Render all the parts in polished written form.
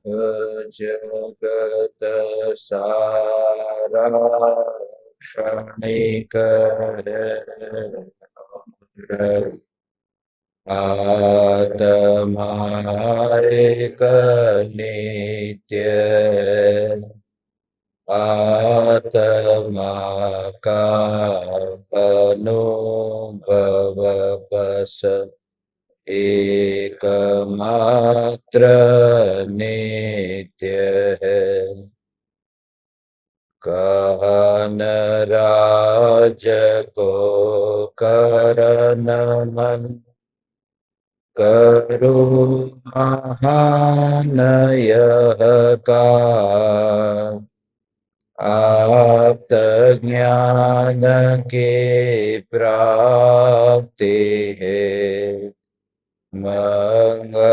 जगत सारा क्षणिक है। आत्मारेक नित्य आत्मा का अनुभव बस एकमात्र नित्य है। कहन राज को करन मन करो महान यह का आप्त ज्ञान के प्राप्ति है। मंगलमय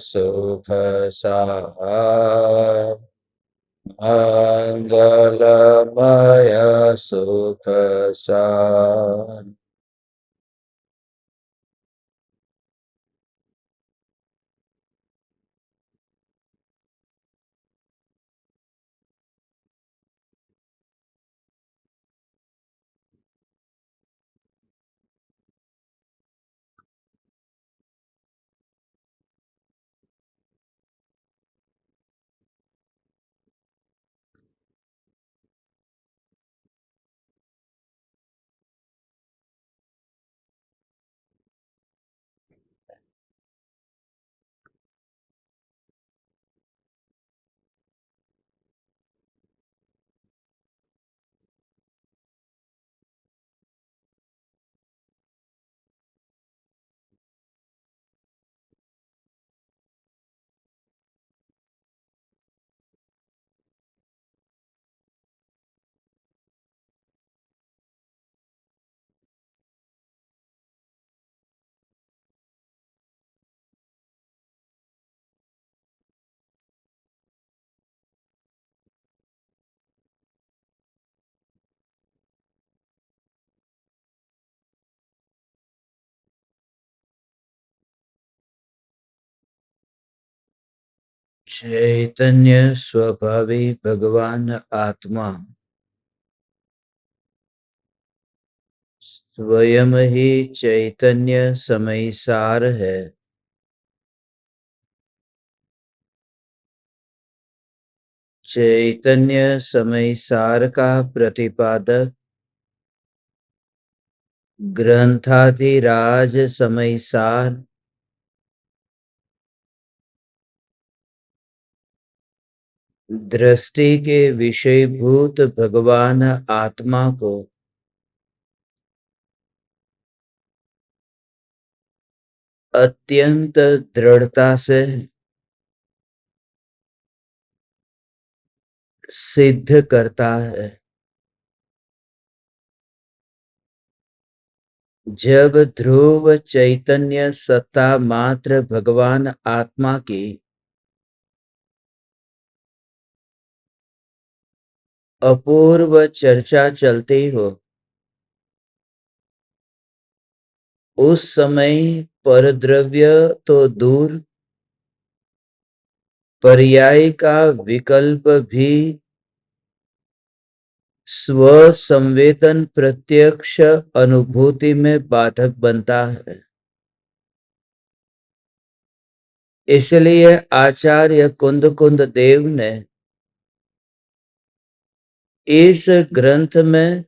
सुख सार मंगलमय सुख सार। चैतन्य स्वभावी भगवान आत्मा स्वयं ही चैतन्य समयसार है। चैतन्य समयसार का प्रतिपादक ग्रंथाधिराज समयसार दृष्टि के विषयभूत भगवान आत्मा को अत्यंत दृढ़ता से सिद्ध करता है। जब ध्रुव चैतन्य सत्ता मात्र भगवान आत्मा की अपूर्व चर्चा चलती हो, उस समय परद्रव्य तो दूर, पर्याय का विकल्प भी स्व संवेदन प्रत्यक्ष अनुभूति में बाधक बनता है। इसलिए आचार्य कुंद कुंद देव ने इस ग्रंथ में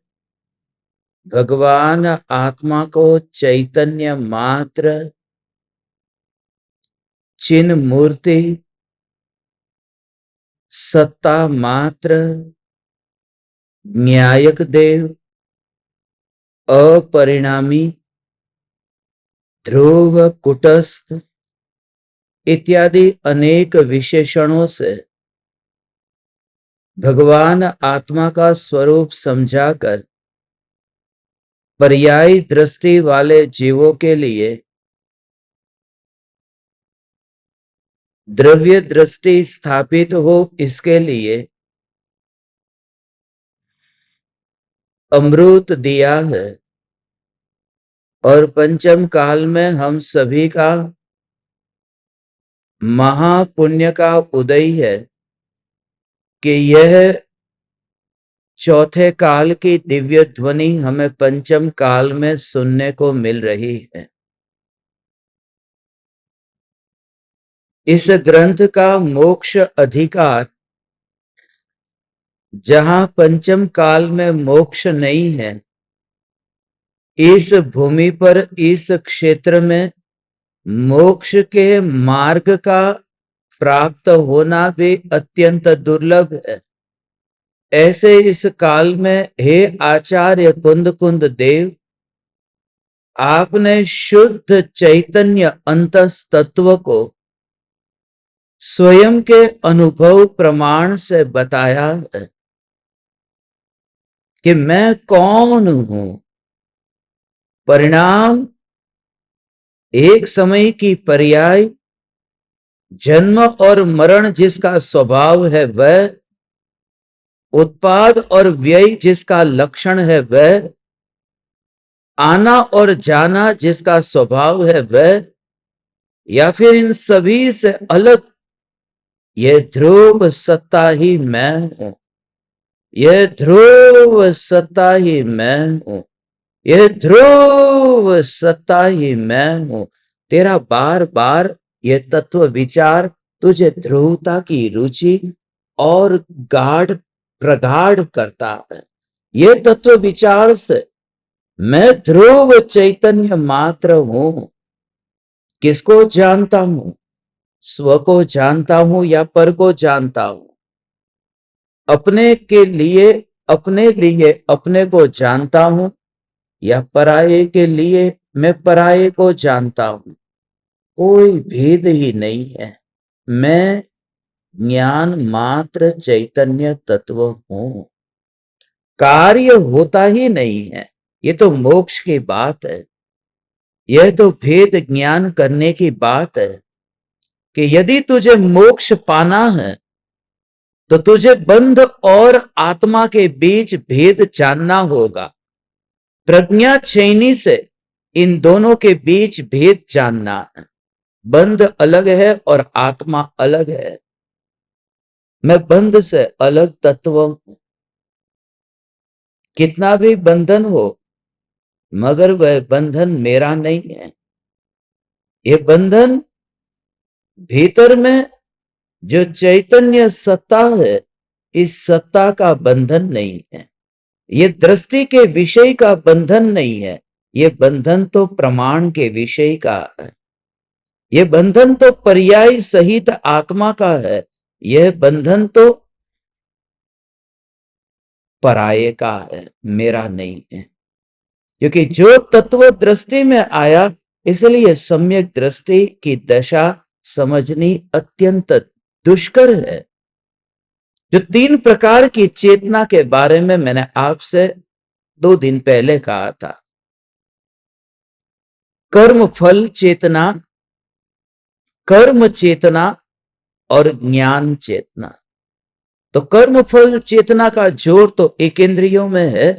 भगवान आत्मा को चैतन्य मात्र, चिन्ह मूर्ति, सत्ता मात्र, न्यायक देव, अपरिणामी, ध्रुव, कुटस्थ इत्यादि अनेक विशेषणों से भगवान आत्मा का स्वरूप समझाकर पर्यायी दृष्टि वाले जीवों के लिए द्रव्य दृष्टि स्थापित हो, इसके लिए अमृत दिया है। और पंचम काल में हम सभी का महापुण्य का उदय है कि यह चौथे काल की दिव्य ध्वनि हमें पंचम काल में सुनने को मिल रही है। इस ग्रंथ का मोक्ष अधिकार, जहां पंचम काल में मोक्ष नहीं है, इस भूमि पर, इस क्षेत्र में मोक्ष के मार्ग का प्राप्त होना भी अत्यंत दुर्लभ है। ऐसे इस काल में हे आचार्य कुंद कुंद देव, आपने शुद्ध चैतन्य अंतस तत्व को स्वयं के अनुभव प्रमाण से बताया है कि मैं कौन हूं। परिणाम एक समय की पर्याय, जन्म और मरण जिसका स्वभाव है वह, उत्पाद और व्यय जिसका लक्षण है वह, आना और जाना जिसका स्वभाव है वह, या फिर इन सभी से अलग यह ध्रुव सत्ता ही मैं हूं। यह ध्रुव सत्ता ही मैं हूं। यह ध्रुव सत्ता ही मैं हूं। तेरा बार बार यह तत्व विचार तुझे ध्रुवता की रुचि और गाढ़ प्रगाढ़ करता है। यह तत्व विचार से मैं ध्रुव चैतन्य मात्र हूं। किसको जानता हूं? स्व को जानता हूं या पर को जानता हूं? अपने लिए अपने को जानता हूं या पराये के लिए मैं पराये को जानता हूं? कोई भेद ही नहीं है। मैं ज्ञान मात्र चैतन्य तत्व हूं। कार्य होता ही नहीं है। ये तो मोक्ष की बात है। यह तो भेद ज्ञान करने की बात है कि यदि तुझे मोक्ष पाना है तो तुझे बंध और आत्मा के बीच भेद जानना होगा। प्रज्ञा छेनी से इन दोनों के बीच भेद जानना है। बंध अलग है और आत्मा अलग है। मैं बंध से अलग तत्व हूं। कितना भी बंधन हो मगर वह बंधन मेरा नहीं है। यह बंधन भीतर में जो चैतन्य सत्ता है, इस सत्ता का बंधन नहीं है। ये दृष्टि के विषय का बंधन नहीं है। ये बंधन तो प्रमाण के विषय का है। ये बंधन तो पर्याय सहित आत्मा का है। यह बंधन तो पराये का है, मेरा नहीं है। क्योंकि जो तत्व दृष्टि में आया, इसलिए सम्यक दृष्टि की दशा समझनी अत्यंत दुष्कर है। जो 3 प्रकार की चेतना के बारे में मैंने आपसे 2 दिन पहले कहा था, कर्म फल चेतना, कर्म चेतना और ज्ञान चेतना। तो कर्म फल चेतना का जोर तो एक इंद्रियों में है।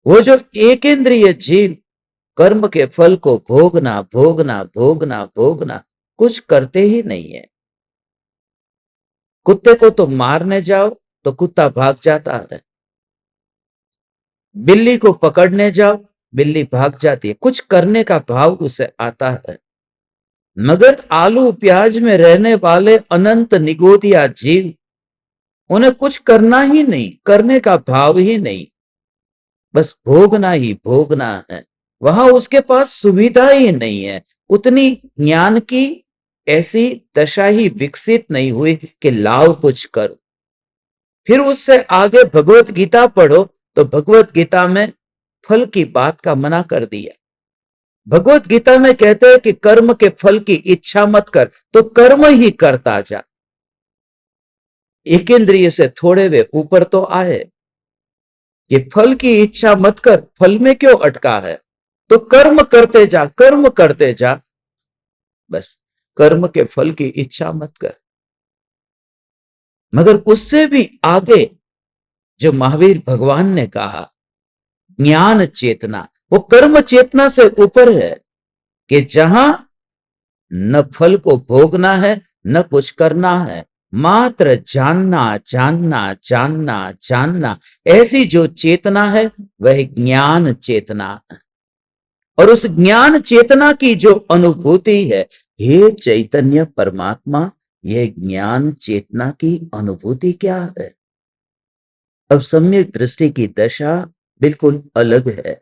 वो जो एक इंद्रिय जीव कर्म के फल को भोगना भोगना भोगना भोगना कुछ करते ही नहीं है। कुत्ते को तो मारने जाओ तो कुत्ता भाग जाता है। बिल्ली को पकड़ने जाओ, बिल्ली भाग जाती है। कुछ करने का भाव उसे आता है। मगर आलू प्याज में रहने वाले अनंत निगोदिया जीव, उन्हें कुछ करना ही नहीं, करने का भाव ही नहीं, बस भोगना ही भोगना है। वहां उसके पास सुविधा ही नहीं है। उतनी ज्ञान की ऐसी दशा ही विकसित नहीं हुई कि लाओ कुछ करो। फिर उससे आगे भगवत गीता पढ़ो तो भगवत गीता में फल की बात का मना कर दिया। भगवत गीता में कहते हैं कि कर्म के फल की इच्छा मत कर, तो कर्म ही करता जा। एक इंद्रिय से थोड़े वे ऊपर तो आए कि फल की इच्छा मत कर, फल में क्यों अटका है, तो कर्म करते जा, कर्म करते जा, बस कर्म के फल की इच्छा मत कर। मगर उससे भी आगे जो महावीर भगवान ने कहा, ज्ञान चेतना, वो कर्म चेतना से ऊपर है कि जहां न फल को भोगना है, न कुछ करना है, मात्र जानना जानना जानना जानना। ऐसी जो चेतना है वह ज्ञान चेतना है। और उस ज्ञान चेतना की जो अनुभूति है, हे चैतन्य परमात्मा, यह ज्ञान चेतना की अनुभूति क्या है? अब सम्यक दृष्टि की दशा बिल्कुल अलग है।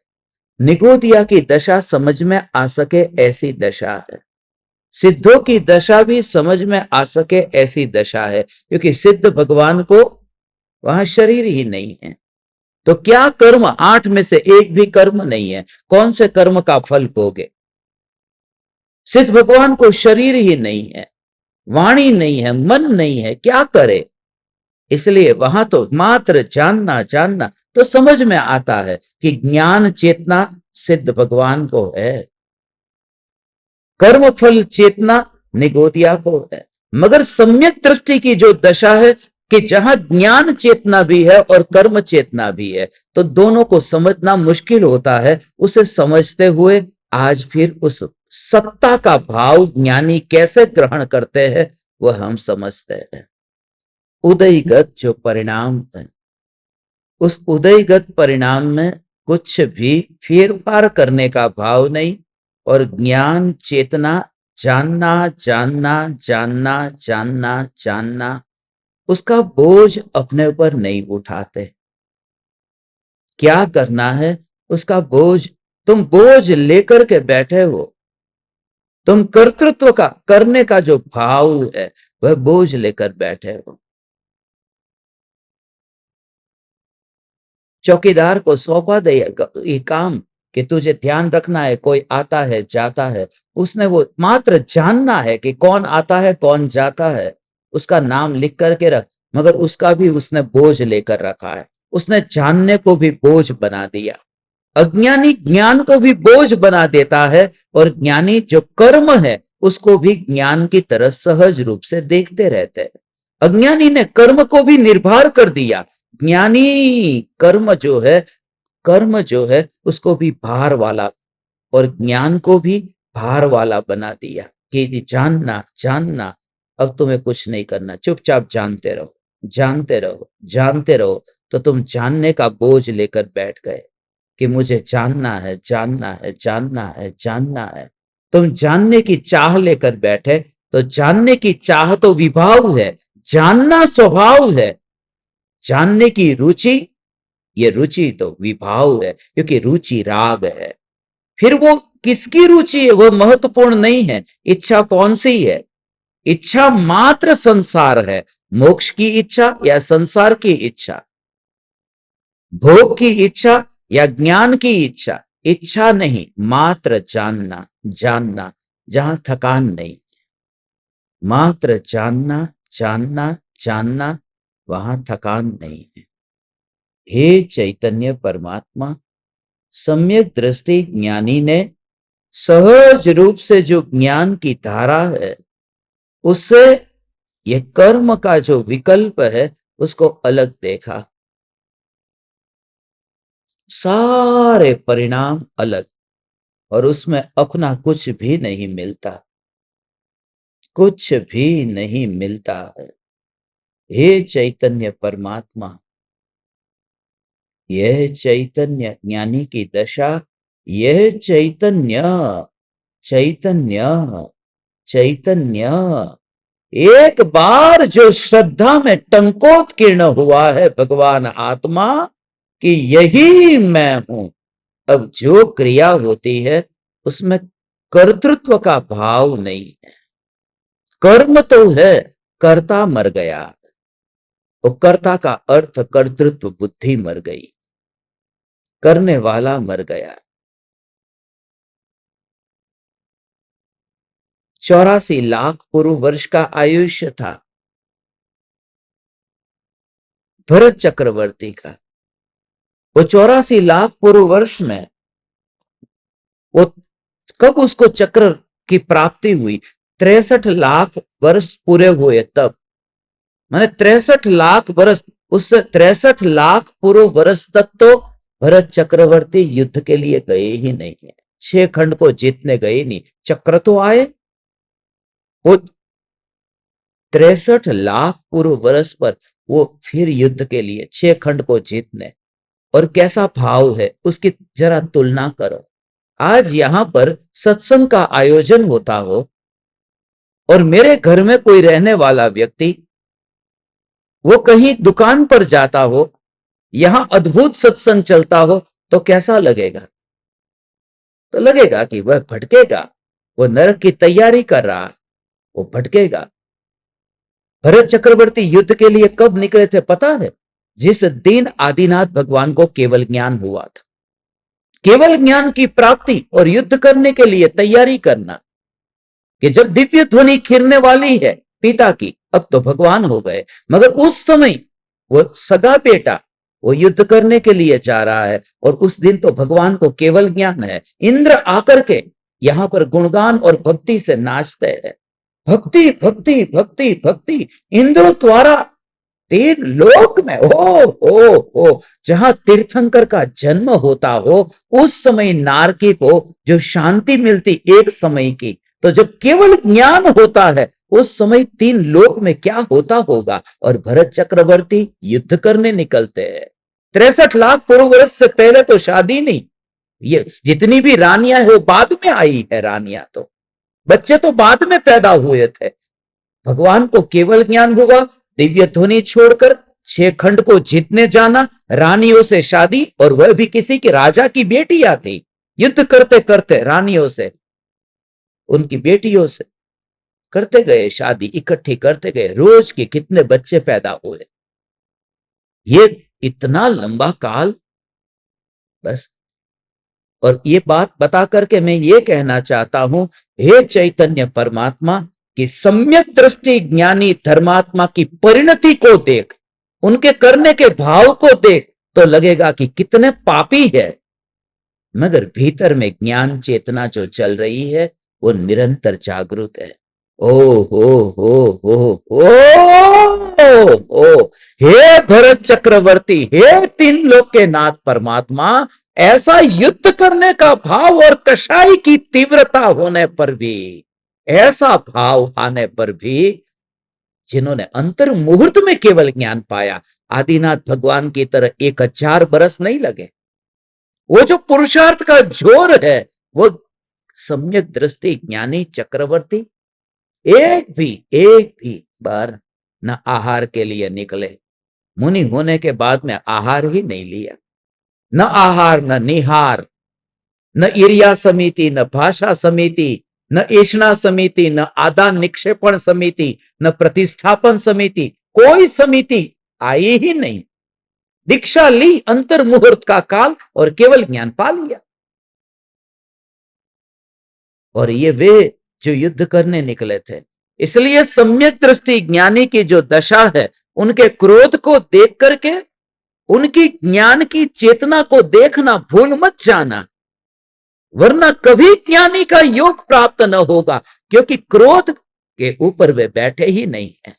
निगोदिया की दशा समझ में आ सके ऐसी दशा है। सिद्धों की दशा भी समझ में आ सके ऐसी दशा है, क्योंकि सिद्ध भगवान को वहां शरीर ही नहीं है। तो क्या कर्म, 8 में से एक भी कर्म नहीं है, कौन से कर्म का फल भोगे? सिद्ध भगवान को शरीर ही नहीं है, वाणी नहीं है, मन नहीं है, क्या करे? इसलिए वहां तो मात्र जानना जानना। तो समझ में आता है कि ज्ञान चेतना सिद्ध भगवान को है, कर्म फल चेतना निगोदिया को है। मगर सम्यक दृष्टि की जो दशा है कि जहां ज्ञान चेतना भी है और कर्म चेतना भी है, तो दोनों को समझना मुश्किल होता है। उसे समझते हुए आज फिर उस सत्ता का भाव ज्ञानी कैसे ग्रहण करते हैं वह हम समझते हैं। उदयगत जो परिणाम है, उस उदयगत परिणाम में कुछ भी फेरफार करने का भाव नहीं, और ज्ञान चेतना जानना जानना जानना जानना जानना, उसका बोझ अपने ऊपर नहीं उठाते। क्या करना है उसका बोझ, तुम बोझ लेकर के बैठे हो, तुम कर्तृत्व का करने का जो भाव है वह बोझ लेकर बैठे हो। चौकीदार को सौंपा दे ये काम कि तुझे ध्यान रखना है, कोई आता है जाता है, उसने वो मात्र जानना है कि कौन आता है कौन जाता है, उसका नाम लिख करके रख। मगर उसका भी उसने बोझ लेकर रखा है, उसने जानने को भी बोझ बना दिया। अज्ञानी ज्ञान को भी बोझ बना देता है, और ज्ञानी जो कर्म है उसको भी ज्ञान की तरह सहज रूप से देखते रहते हैं। अज्ञानी ने कर्म को भी निर्भर कर दिया, ज्ञानी कर्म जो है उसको भी भार वाला, और ज्ञान को भी भार वाला बना दिया कि जानना जानना, अब तुम्हें कुछ नहीं करना, चुपचाप जानते रहो जानते रहो जानते रहो। तो तुम जानने का बोझ लेकर बैठ गए कि मुझे जानना है जानना है जानना है जानना है। तुम जानने की चाह लेकर बैठे, तो जानने की चाह तो विभाव है, जानना स्वभाव है। जानने की रुचि, ये रुचि तो विभाव है, क्योंकि रुचि राग है। फिर वो किसकी रुचि है वो महत्वपूर्ण नहीं है, इच्छा कौन सी है? इच्छा मात्र संसार है, मोक्ष की इच्छा या संसार की इच्छा, भोग की इच्छा या ज्ञान की इच्छा। इच्छा नहीं, मात्र जानना जानना, जहां थकान नहीं, मात्र जानना जानना जानना, वहां थकान नहीं है। हे चैतन्य परमात्मा, सम्यक दृष्टि ज्ञानी ने सहज रूप से जो ज्ञान की धारा है उससे ये कर्म का जो विकल्प है उसको अलग देखा। सारे परिणाम अलग, और उसमें अपना कुछ भी नहीं मिलता, कुछ भी नहीं मिलता है। हे चैतन्य परमात्मा, यह चैतन्य ज्ञानी की दशा, यह चैतन्य चैतन्य चैतन्य एक बार जो श्रद्धा में टंकोत्कीर्ण हुआ है भगवान आत्मा कि यही मैं हूं, अब जो क्रिया होती है उसमें कर्तृत्व का भाव नहीं है। कर्म तो है, कर्ता मर गया, और कर्ता का अर्थ कर्तृत्व बुद्धि मर गई, करने वाला मर गया। 84 लाख पूर्व वर्ष का आयुष्य था भरत चक्रवर्ती का। वो 84 लाख पूर्व वर्ष में वो कब उसको चक्र की प्राप्ति हुई? 63 लाख वर्ष पूरे हुए तब, माने 63 लाख वर्ष, उस 63 लाख पूर्व वर्ष तक तो भरत चक्रवर्ती युद्ध के लिए गए ही नहीं है, 6 खंड को जीतने गए नहीं, चक्र तो आए, वो 63 लाख पूर्व वर्ष पर वो फिर युद्ध के लिए 6 खंड को जीतने, और कैसा भाव है उसकी जरा तुलना करो। आज यहां पर सत्संग का आयोजन होता हो और मेरे घर में कोई रहने वाला व्यक्ति वो कहीं दुकान पर जाता हो, यहां अद्भुत सत्संग चलता हो, तो कैसा लगेगा? तो लगेगा कि वह भटकेगा, वो नरक की तैयारी कर रहा है, वो भटकेगा। भरत चक्रवर्ती युद्ध के लिए कब निकले थे पता है? जिस दिन आदिनाथ भगवान को केवल ज्ञान हुआ था। केवल ज्ञान की प्राप्ति और युद्ध करने के लिए तैयारी करना, कि जब दिव्य ध्वनि खिरने वाली है पिता की, अब तो भगवान हो गए। मगर उस समय वो सगा बेटा वो युद्ध करने के लिए जा रहा है, और उस दिन तो भगवान को केवल ज्ञान है। इंद्र आकर के यहां पर गुणगान और भक्ति से नाचते हैं। भक्ति भक्ति भक्ति भक्ति इंद्र द्वारा 3 लोक में हो जहां तीर्थंकर का जन्म होता हो, उस समय नारकी को जो शांति मिलती एक समय की, तो जब केवल ज्ञान होता है उस समय 3 लोक में क्या होता होगा। और भरत चक्रवर्ती युद्ध करने निकलते हैं। 63 लाख पूर्व वर्ष से पहले तो शादी नहीं, ये जितनी भी रानियां है वो बाद में आई है। रानियां तो बच्चे तो बाद में पैदा हुए थे। भगवान को केवल ज्ञान हुआ, दिव्य ध्वनि छोड़कर 6 खंड को जीतने जाना, रानियों से शादी, और वह भी किसी के राजा की बेटियां थी। युद्ध करते करते रानियों से, उनकी बेटियों से करते गए शादी, इकट्ठी करते गए। रोज के कितने बच्चे पैदा हुए, ये इतना लंबा काल। बस, और ये बात बता करके मैं ये कहना चाहता हूं, हे चैतन्य परमात्मा, कि सम्यक दृष्टि ज्ञानी धर्मात्मा की परिणति को देख, उनके करने के भाव को देख, तो लगेगा कि कितने पापी है। मगर भीतर में ज्ञान चेतना जो चल रही है वो निरंतर जागृत है। ओ हे भरत चक्रवर्ती, हे 3 लोक के नाथ परमात्मा, ऐसा युद्ध करने का भाव और कषाय की तीव्रता होने पर भी, ऐसा भाव आने पर भी, जिन्होंने अंतर मुहूर्त में केवल ज्ञान पाया, आदिनाथ भगवान की तरह 1000 बरस नहीं लगे। वो जो पुरुषार्थ का जोर है, वो सम्यक दृष्टि ज्ञानी चक्रवर्ती एक भी बार न आहार के लिए निकले। मुनि होने के बाद में आहार ही नहीं लिया, न आहार न निहार, न ईर्या समिति, न भाषा समिति, न ऐषणा समिति, न आदान निक्षेपण समिति, न प्रतिष्ठापन समिति, कोई समिति आई ही नहीं। दीक्षा ली अंतर मुहूर्त का काल और केवल ज्ञान पा लिया। और ये वे जो युद्ध करने निकले थे। इसलिए सम्यक दृष्टि ज्ञानी की जो दशा है, उनके क्रोध को देख करके उनकी ज्ञान की चेतना को देखना भूल मत जाना, वरना कभी ज्ञानी का योग प्राप्त न होगा, क्योंकि क्रोध के ऊपर वे बैठे ही नहीं है।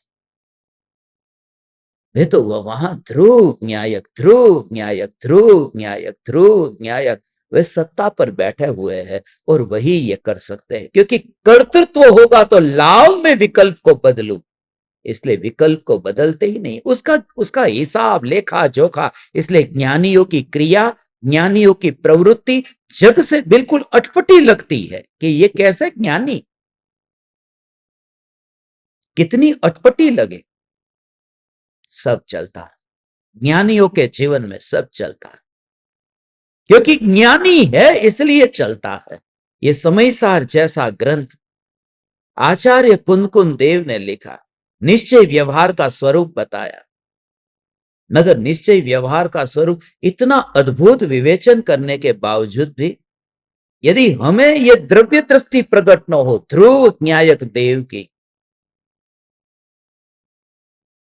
वे तो वहां ध्रुव न्यायक, ध्रुव न्यायक, ध्रुव न्यायक, ध्रुव न्यायक, वे सत्ता पर बैठे हुए हैं और वही ये कर सकते हैं। क्योंकि कर्तृत्व होगा तो लाभ में विकल्प को बदलू, इसलिए विकल्प को बदलते ही नहीं, उसका हिसाब लेखा जोखा। इसलिए ज्ञानियों की क्रिया, ज्ञानियों की प्रवृत्ति जग से बिल्कुल अटपटी लगती है कि ये कैसे ज्ञानी, कितनी अटपटी लगे। सब चलता है ज्ञानियों के जीवन में, सब चलता है, क्योंकि ज्ञानी है इसलिए चलता है। ये समयसार जैसा ग्रंथ आचार्य कुंदकुंद देव ने लिखा, निश्चय व्यवहार का स्वरूप बताया। मगर निश्चय व्यवहार का स्वरूप इतना अद्भुत विवेचन करने के बावजूद भी, यदि हमें यह द्रव्य दृष्टि प्रकट न हो ध्रुव न्यायक देव की,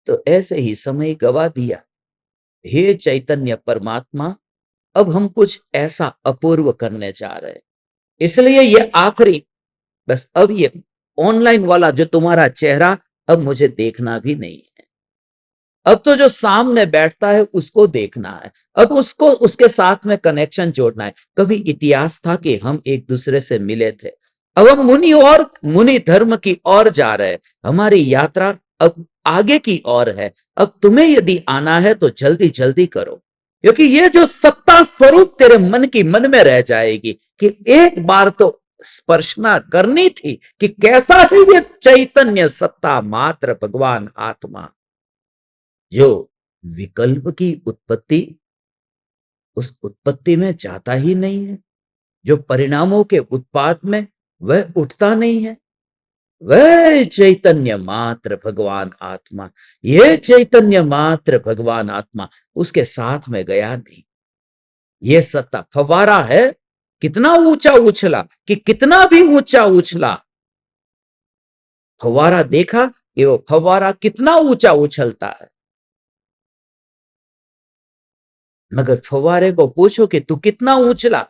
तो ऐसे ही समय गवा दिया। हे चैतन्य परमात्मा, अब हम कुछ ऐसा अपूर्व करने जा रहे हैं, इसलिए ये आखिरी, बस अब ये ऑनलाइन वाला जो तुम्हारा चेहरा अब मुझे देखना भी नहीं है। अब तो जो सामने बैठता है उसको देखना है, अब उसको उसके साथ में कनेक्शन जोड़ना है। कभी इतिहास था कि हम एक दूसरे से मिले थे, अब हम मुनि धर्म की ओर जा रहे हैं। हमारी यात्रा अब आगे की ओर है। अब तुम्हें यदि आना है तो जल्दी जल्दी करो, क्योंकि ये जो सत्ता स्वरूप तेरे मन की मन में रह जाएगी कि एक बार तो स्पर्शना करनी थी कि कैसा है ये चैतन्य सत्ता मात्र भगवान आत्मा, जो विकल्प की उत्पत्ति उस उत्पत्ति में जाता ही नहीं है, जो परिणामों के उत्पाद में वह उठता नहीं है, वह चैतन्य मात्र भगवान आत्मा, ये चैतन्य मात्र भगवान आत्मा उसके साथ में गया नहीं। ये सत्ता फव्वारा है, कितना ऊंचा उछला कि कितना भी ऊंचा उछला, फव्वारा देखा कि वो फव्वारा कितना ऊंचा उछलता है, मगर फव्वारे को पूछो कि तू कितना उछला,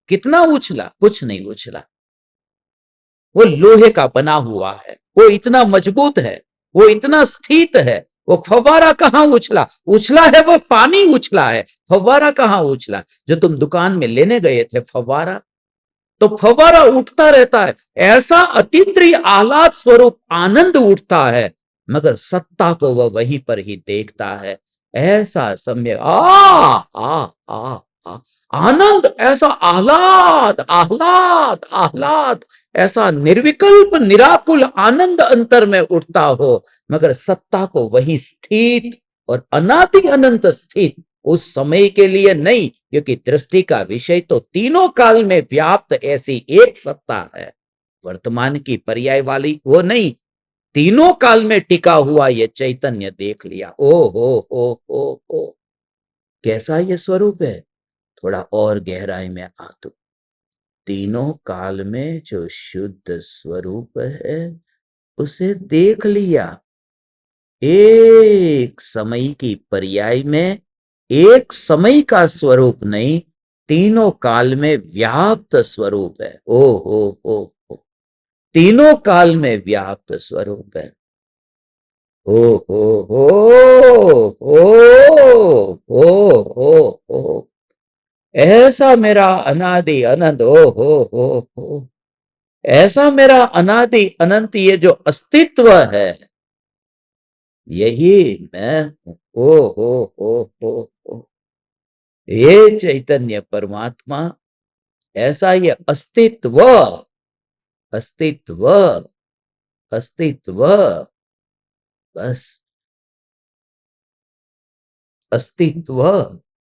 कितना उछला, कुछ नहीं उछला। वो लोहे का बना हुआ है, वो इतना मजबूत है, वो इतना स्थित है। वो फव्वारा कहां उछला, उछला है वो पानी उछला है, फव्वारा कहां उछला। जो तुम दुकान में लेने गए थे फव्वारा, तो फव्वारा उठता रहता है, ऐसा अतीन्द्रिय आह्लाद स्वरूप आनंद उठता है, मगर सत्ता को वह वहीं पर ही देखता है। ऐसा सम्यक आ आनंद, ऐसा आह्लाद आह्लाद आह्लाद, ऐसा निर्विकल्प निराकुल आनंद अंतर में उठता हो, मगर सत्ता को वही स्थित और अनादि अनंत स्थित, उस समय के लिए नहीं, क्योंकि दृष्टि का विषय तो तीनों काल में व्याप्त ऐसी एक सत्ता है, वर्तमान की पर्याय वाली वो नहीं, तीनों काल में टिका हुआ ये चैतन्य देख लिया। ओ हो, कैसा ये स्वरूप है। थोड़ा और गहराई में आ तो तीनों काल में जो शुद्ध स्वरूप है उसे देख लिया, एक समय की पर्याय में, एक समय का स्वरूप नहीं, तीनों काल में व्याप्त स्वरूप है। ओ हो, तीनों काल में व्याप्त स्वरूप है। ओ हो, ऐसा मेरा अनादि अनंत, हो, ऐसा मेरा अनादि अनंत ये जो अस्तित्व है, यही मैं हूं। हो, ये चैतन्य परमात्मा, ऐसा ये अस्तित्व, अस्तित्व, अस्तित्व, बस अस्तित्व,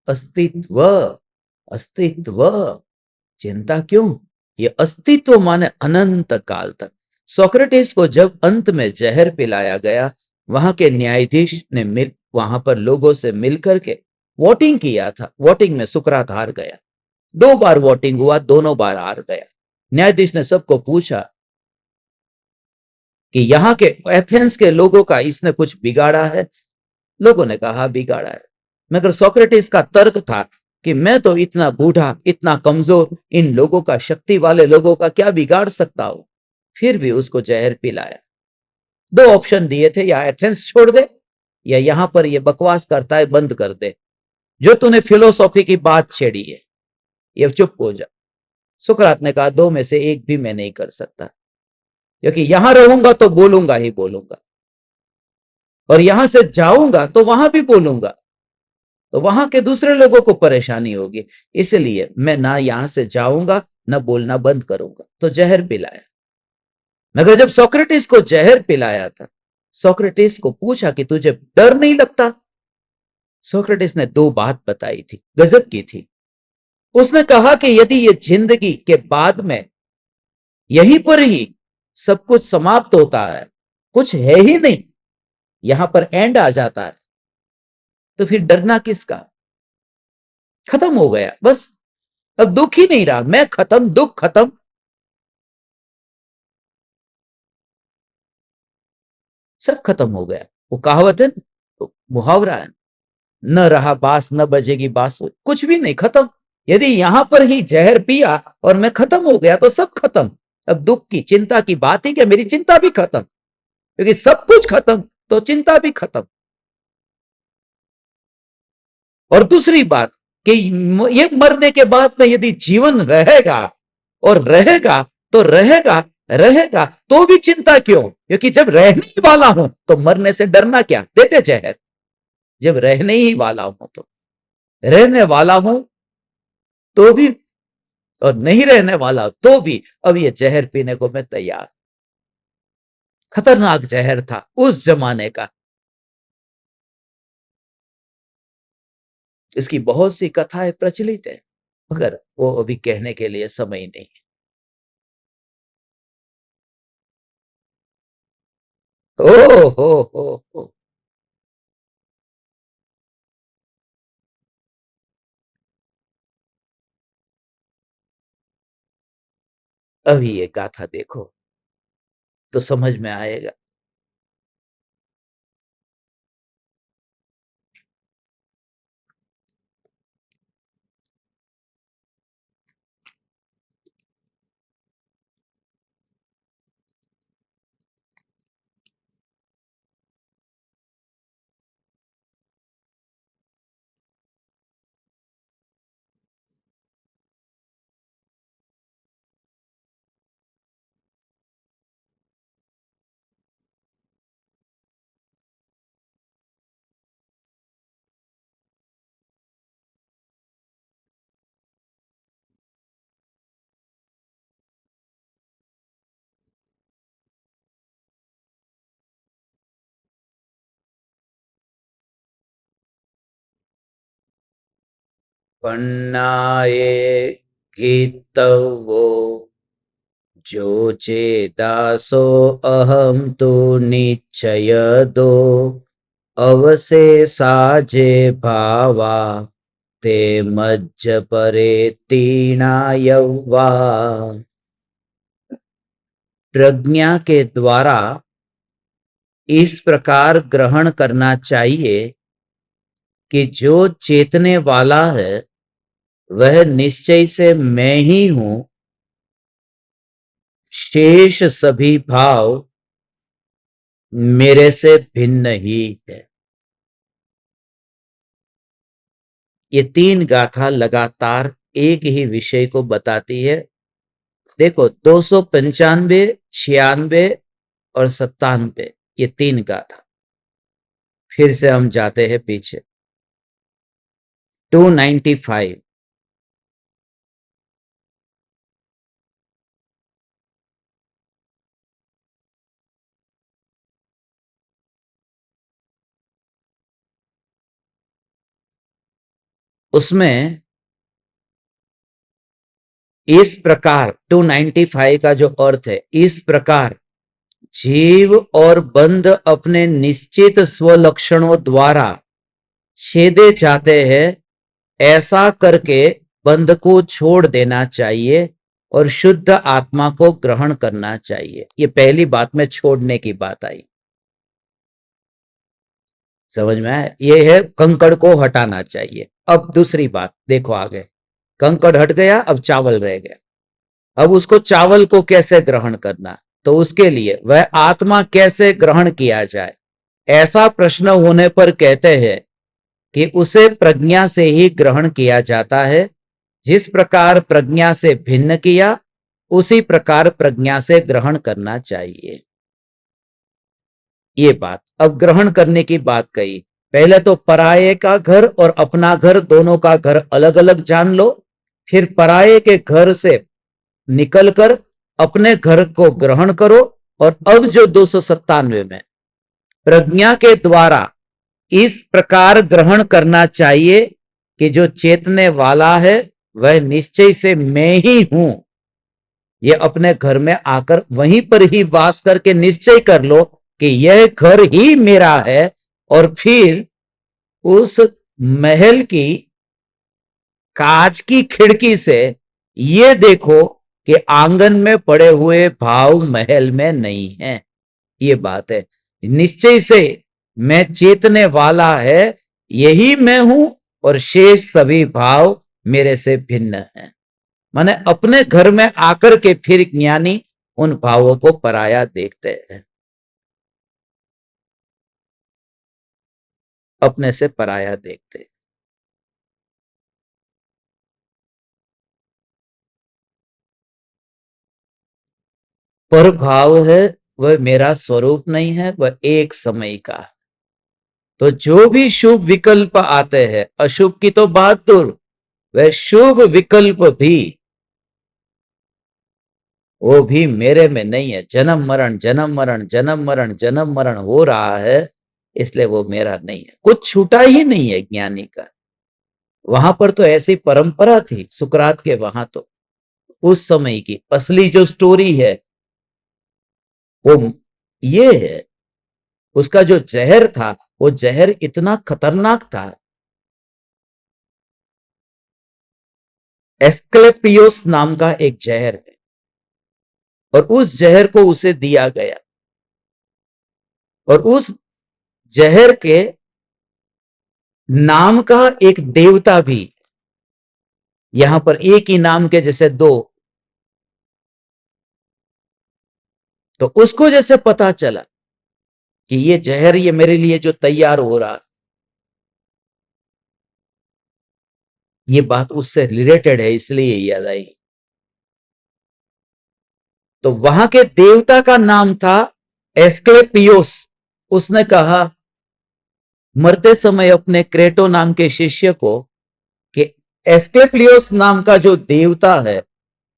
अस्तित्व, अस्तित्व। चिंता क्यों, ये अस्तित्व माने अनंत काल तक। सोक्रेटिस को जब अंत में जहर पिलाया गया, वहां के न्यायाधीश ने वहां पर लोगों से मिलकर के वोटिंग किया था। वोटिंग में सुकरात हार गया, 2 बार वोटिंग हुआ, दोनों बार हार गया। न्यायाधीश ने सबको पूछा कि यहाँ के एथेंस के लोगों का इसने कुछ बिगाड़ा है। लोगों ने कहा बिगाड़ा है, मगर सोक्रेटिस का तर्क था कि मैं तो इतना बूढ़ा, इतना कमजोर, इन लोगों का, शक्ति वाले लोगों का क्या बिगाड़ सकता हूं। फिर भी उसको जहर पिलाया। 2 ऑप्शन दिए थे, या एथेंस छोड़ दे या यहां पर ये बकवास करता है बंद कर दे, जो तूने फिलोसॉफी की बात छेड़ी है ये चुप हो जा। सुकरात ने कहा 2 में से एक भी मैं नहीं कर सकता, क्योंकि यहां रहूंगा तो बोलूंगा ही बोलूंगा, और यहां से जाऊंगा तो वहां भी बोलूंगा, तो वहां के दूसरे लोगों को परेशानी होगी। इसलिए मैं ना यहां से जाऊंगा ना बोलना बंद करूंगा। तो जहर पिलाया। मगर जब सोक्रेटिस को जहर पिलाया था, सोक्रेटिस को पूछा कि तुझे डर नहीं लगता। सोक्रेटिस ने 2 बात बताई थी, गजब की थी। उसने कहा कि यदि ये जिंदगी के बाद में यहीं पर ही सब कुछ समाप्त होता है, कुछ है ही नहीं, यहां पर एंड आ जाता है, तो फिर डरना किसका, खत्म हो गया बस। अब दुख ही नहीं रहा, मैं खत्म, दुख खत्म। सब खत्म हो गया। वो कहावत है, मुहावरा है, न रहा बांस न बजेगी बांसुरी, कुछ भी नहीं, खत्म। यदि यहां पर ही जहर पिया और मैं खत्म हो गया तो सब खत्म। अब दुख की, चिंता की बात ही क्या, मेरी चिंता भी खत्म, क्योंकि सब कुछ खत्म तो चिंता भी खत्म। और दूसरी बात कि ये मरने के बाद में यदि जीवन रहेगा और रहेगा तो रहेगा, रहेगा तो भी चिंता क्यों? क्योंकि जब रहने ही वाला हूं तो मरने से डरना क्या? दे दे जहर। जब रहने ही वाला हूं तो, रहने वाला हूं तो भी, और नहीं रहने वाला तो भी अब ये जहर पीने को मैं तैयार। खतरनाक जहर था उस जमाने का। इसकी बहुत सी कथाएं प्रचलित है, मगर वो अभी कहने के लिए समय नहीं है। ओ हो। अभी ये गाथा देखो तो समझ में आएगा। पन्नाये गीतवो जो चेतासो अहम तो निश्चय दो अवशेषा जे भावा ते मज्ज परे तीणा यौवा। प्रज्ञा के द्वारा इस प्रकार ग्रहण करना चाहिए कि जो चेतने वाला है वह निश्चय से मैं ही हूं, शेष सभी भाव मेरे से भिन्न ही है। ये तीन गाथा लगातार एक ही विषय को बताती है। देखो 295, 96 और 97, ये तीन गाथा। फिर से हम जाते हैं पीछे। 295, उसमें इस प्रकार 295 का जो अर्थ है, इस प्रकार जीव और बंध अपने निश्चित स्वलक्षणों द्वारा छेदे जाते हैं, ऐसा करके बंध को छोड़ देना चाहिए और शुद्ध आत्मा को ग्रहण करना चाहिए। ये पहली बात में छोड़ने की बात आई, समझ में आया? ये है कंकड़ को हटाना चाहिए। अब दूसरी बात देखो आगे, कंकड़ हट गया, अब चावल रह गया। अब उसको चावल को कैसे ग्रहण करना, तो उसके लिए वह आत्मा कैसे ग्रहण किया जाए, ऐसा प्रश्न होने पर कहते हैं कि उसे प्रज्ञा से ही ग्रहण किया जाता है। जिस प्रकार प्रज्ञा से भिन्न किया, उसी प्रकार प्रज्ञा से ग्रहण करना चाहिए। ये बात अब ग्रहण करने की बात कही। पहले तो पराये का घर और अपना घर, दोनों का घर अलग अलग जान लो। फिर पराये के घर से निकलकर अपने घर को ग्रहण करो। और अब जो 297 में प्रज्ञा के द्वारा इस प्रकार ग्रहण करना चाहिए कि जो चेतने वाला है वह निश्चय से मैं ही हूं, ये अपने घर में आकर वहीं पर ही वास करके निश्चय कर लो कि यह घर ही मेरा है। और फिर उस महल की कांच की खिड़की से ये देखो कि आंगन में पड़े हुए भाव महल में नहीं है। ये बात है, निश्चय से मैं चेतने वाला है, यही मैं हूं और शेष सभी भाव मेरे से भिन्न हैं। माने अपने घर में आकर के फिर ज्ञानी उन भावों को पराया देखते हैं, अपने से पराया देखते हैं। पर भाव है वह मेरा स्वरूप नहीं है, वह एक समय का है। तो जो भी शुभ विकल्प आते हैं, अशुभ की तो बात दूर, वह शुभ विकल्प भी, वो भी मेरे में नहीं है। जन्म मरण जन्म मरण जन्म मरण जन्म मरण हो रहा है, इसलिए वो मेरा नहीं है। कुछ छूटा ही नहीं है ज्ञानी का। वहां पर तो ऐसी परंपरा थी सुकरात के, वहां तो उस समय की असली जो स्टोरी है वो ये है। उसका जो जहर था, वो जहर इतना खतरनाक था। एस्क्लेपियोस नाम का एक जहर है, और उस जहर को उसे दिया गया, और उस जहर के नाम का एक देवता भी। यहां पर एक ही नाम के जैसे दो, तो उसको जैसे पता चला कि ये जहर ये मेरे लिए जो तैयार हो रहा, ये बात उससे रिलेटेड है, इसलिए याद आई। तो वहां के देवता का नाम था एस्क्लेपियोस। उसने कहा मरते समय अपने क्रेटो नाम के शिष्य को कि एस्क्लेपियोस नाम का जो देवता है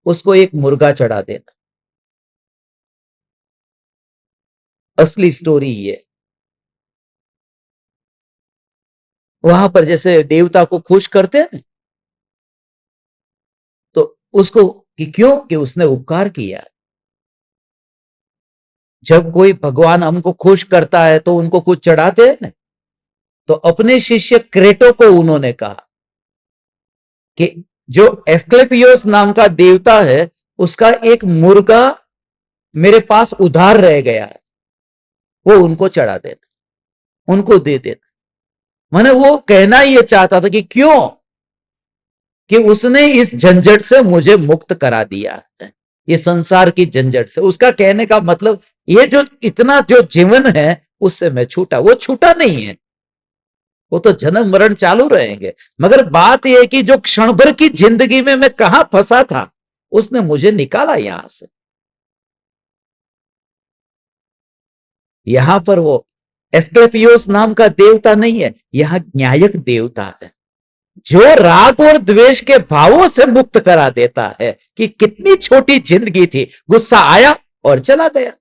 उसको एक मुर्गा चढ़ा देना। असली स्टोरी ये। वहां पर जैसे देवता को खुश करते हैं, तो उसको कि क्यों, कि उसने उपकार किया। जब कोई भगवान हमको खुश करता है तो उनको कुछ चढ़ाते हैं ना। तो अपने शिष्य क्रेटो को उन्होंने कहा कि जो एस्क्लेपियोस नाम का देवता है उसका एक मुर्गा मेरे पास उधार रह गया है, वो उनको चढ़ा देना, उनको दे देना। मैंने वो कहना ये चाहता था कि क्यों, कि उसने इस झंझट से मुझे मुक्त करा दिया है, ये संसार की झंझट से। उसका कहने का मतलब ये जो इतना जो जीवन है उससे मैं छूटा, वो छूटा नहीं है, वो तो जन्म मरण चालू रहेंगे। मगर बात यह है कि जो क्षण भर की जिंदगी में मैं कहां फंसा था, उसने मुझे निकाला यहां से। यहां पर वो एस्क्लेपियोस नाम का देवता नहीं है, यहां न्यायक देवता है, जो राग और द्वेष के भावों से मुक्त करा देता है। कि कितनी छोटी जिंदगी थी, गुस्सा आया और चला गया।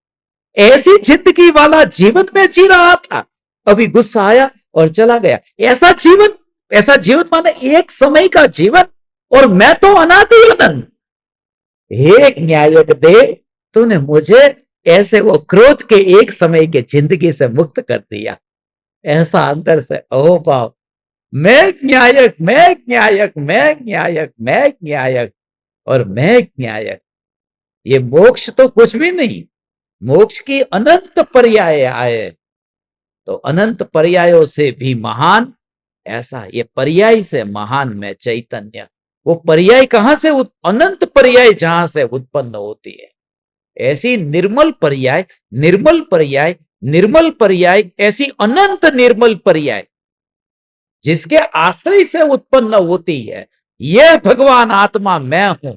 ऐसी जिंदगी वाला जीवन में जी रहा था, अभी गुस्सा आया और चला गया। ऐसा जीवन, ऐसा जीवन माने एक समय का जीवन, और मैं तो अनादि अनंत। हे न्यायक देव, तूने मुझे ऐसे वो क्रोध के एक समय के जिंदगी से मुक्त कर दिया। ऐसा अंदर से ओ पाओ, मैं न्यायक, मैं न्यायक, मैं न्यायक, मैं न्यायक, और मैं न्यायक। ये मोक्ष तो कुछ भी नहीं, मोक्ष की अनंत पर्याय आए, तो अनंत पर्यायों से भी महान, ऐसा ये पर्याय से महान में चैतन्य। वो पर्याय कहां से, अनंत पर्याय जहां से उत्पन्न होती है, ऐसी निर्मल पर्याय, निर्मल पर्याय, निर्मल पर्याय, ऐसी अनंत निर्मल पर्याय जिसके आश्रय से उत्पन्न होती है। यह भगवान आत्मा मैं हूं,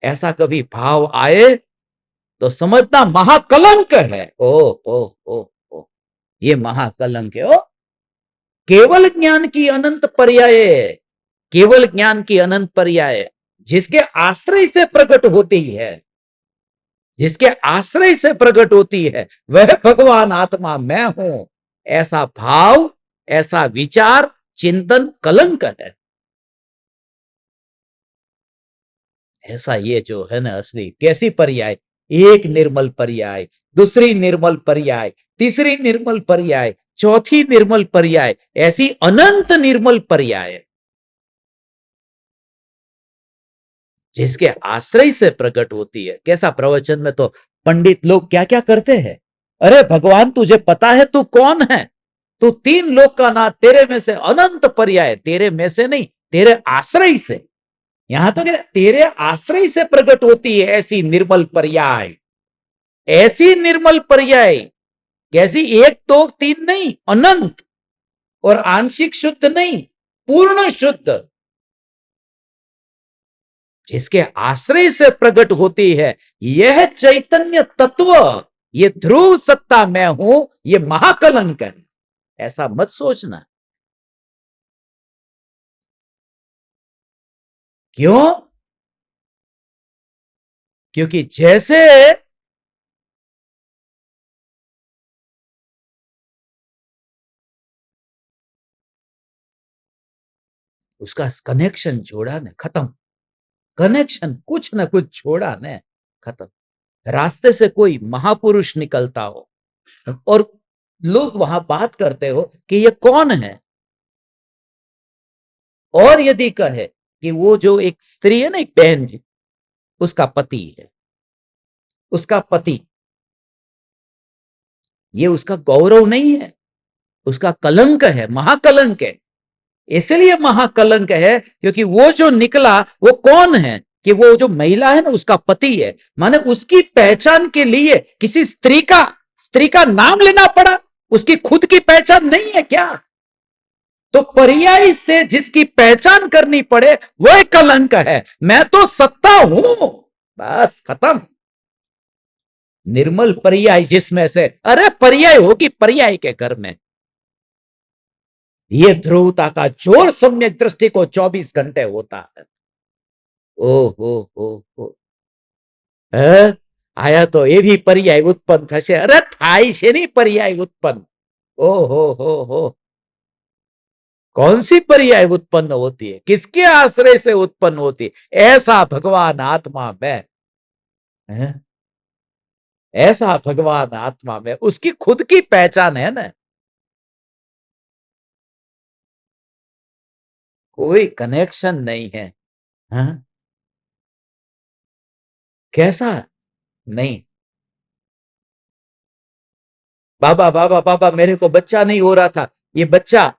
ऐसा कभी भाव आए तो समझना महाकलंक है। ओ ये महाकलंक है। ओ केवल ज्ञान की अनंत पर्याय, केवल ज्ञान की अनंत पर्याय जिसके आश्रय से प्रकट होती है, जिसके आश्रय से प्रकट होती है, वह भगवान आत्मा मैं हूं, ऐसा भाव, ऐसा विचार चिंतन कलंक है। ऐसा ये जो है ना असली कैसी पर्याय, एक निर्मल पर्याय, दूसरी निर्मल पर्याय, तीसरी निर्मल पर्याय, चौथी निर्मल पर्याय, ऐसी अनंत निर्मल पर्याय जिसके आश्रय से प्रकट होती है। कैसा प्रवचन में तो पंडित लोग क्या क्या करते हैं, अरे भगवान तुझे पता है तू कौन है, तू तीन लोक का नाथ, तेरे में से अनंत पर्याय, तेरे में से नहीं, तेरे आश्रय से। यहां तो तेरे आश्रय से प्रकट होती है ऐसी निर्मल पर्याय, ऐसी निर्मल पर्याय, कैसी एक दो तीन नहीं, अनंत, और आंशिक शुद्ध नहीं, पूर्ण शुद्ध, जिसके आश्रय से प्रकट होती है, यह चैतन्य तत्व, ये ध्रुव सत्ता मैं हूं, ये महाकलंक है। ऐसा मत सोचना। क्यों? क्योंकि जैसे उसका कनेक्शन जोड़ा ने, खत्म। कनेक्शन कुछ ना कुछ छोड़ा ने, खत्म। रास्ते से कोई महापुरुष निकलता हो और लोग वहां बात करते हो कि ये कौन है, और यदि कहे कि वो जो एक स्त्री है ना, एक बहन जी, उसका पति है, उसका पति, ये उसका गौरव नहीं है, उसका कलंक है, महाकलंक है। इसलिए महाकलंक है क्योंकि वो जो निकला वो कौन है, कि वो जो महिला है ना उसका पति है। माने उसकी पहचान के लिए किसी स्त्री का नाम लेना पड़ा, उसकी खुद की पहचान नहीं है क्या? तो पर्याय से जिसकी पहचान करनी पड़े वह कलंक है। मैं तो सत्ता हूं, बस खत्म। निर्मल पर्याय जिसमें से, अरे पर्याय होगी पर्याय के घर में। ये ध्रुवता का जोर सम्यक दृष्टि को 24 घंटे होता है। ओ हो है? आया तो ये भी पर्याय उत्पन्न થશે। अरे थाई से नहीं पर्याय उत्पन्न। ओ हो कौन सी पर्याय उत्पन्न होती है, किसके आश्रय से उत्पन्न होती है? ऐसा भगवान आत्मा में है, ऐसा भगवान आत्मा में उसकी खुद की पहचान है ना। कोई कनेक्शन नहीं है। हाँ? कैसा? नहीं। बाबा बाबा बाबा मेरे को बच्चा नहीं हो रहा था, ये बच्चा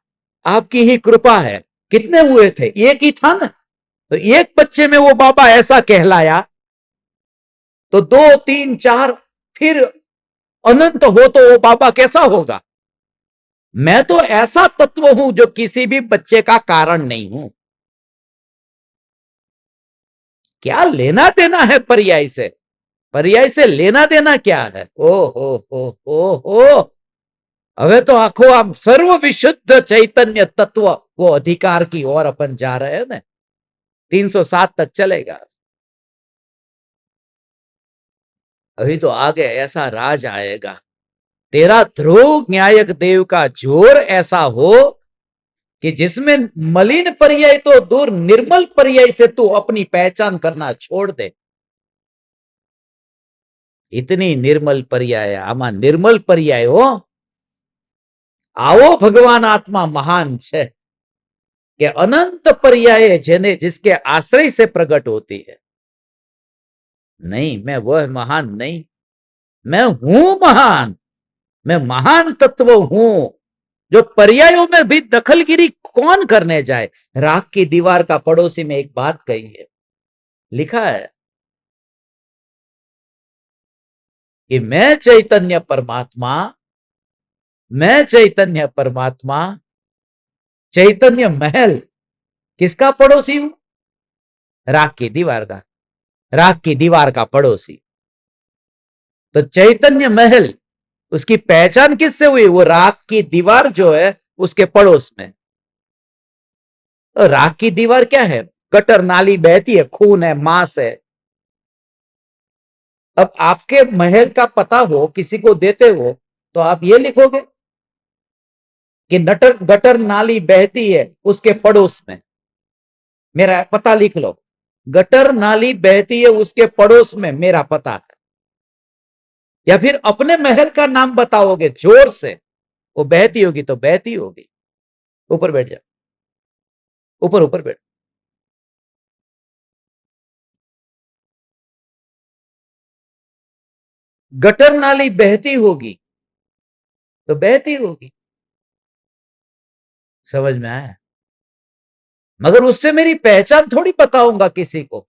आपकी ही कृपा है। कितने हुए थे? एक ही था ना। तो एक बच्चे में वो बाबा ऐसा कहलाया, तो दो तीन चार, फिर अनंत हो तो वो बाबा कैसा होगा? मैं तो ऐसा तत्व हूं जो किसी भी बच्चे का कारण नहीं हूं। क्या लेना देना है पर्याय से? पर्याय से लेना देना क्या है? ओ हो હવે તો આખો આમ સર્વ વિશુદ્ધ ચૈતન્ય તત્વ, वो अधिकार की ओर अपन जा रहे हैं ना। 307 तक चलेगा। अभी तो आगे ऐसा राज आएगा, तेरा ध्रुव न्यायक देव का जोर ऐसा हो कि जिसमें मलिन पर्याय तो दूर, निर्मल पर्याय से तू अपनी पहचान करना छोड़ दे। इतनी निर्मल पर्याय, आमा निर्मल पर्याय हो। आओ भगवान आत्मा महान छे कि अनंत पर्याय जेने जिसके आश्रय से प्रकट होती है। नहीं, मैं वह महान नहीं, मैं हूं महान। मैं महान तत्व हूं जो पर्यायों में भी दखलगिरी कौन करने जाए। राख की दीवार का पड़ोसी में एक बात कही है, लिखा है कि मैं चैतन्य परमात्मा, मैं चैतन्य परमात्मा, चैतन्य महल किसका पड़ोसी हूं? राख की दीवार का, राख की दीवार का पड़ोसी। तो चैतन्य महल, उसकी पहचान किससे हुई? वो राख की दीवार जो है उसके पड़ोस में। तो राख की दीवार क्या है? गटर नाली बहती है, खून है, मांस है। अब आपके महल का पता हो, किसी को देते हो, तो आप ये लिखोगे कि नटर गटर नाली बहती है उसके पड़ोस में। मेरा पता लिख लो, गटर नाली बहती है उसके पड़ोस में, मेरा पता है। या फिर अपने महल का नाम बताओगे जोर से, वो बहती होगी तो बहती होगी। ऊपर बैठ जाओ, ऊपर ऊपर बैठ। गटर नाली बहती होगी तो बहती होगी। समझ में आया? मगर उससे मेरी पहचान थोड़ी बताऊंगा किसी को।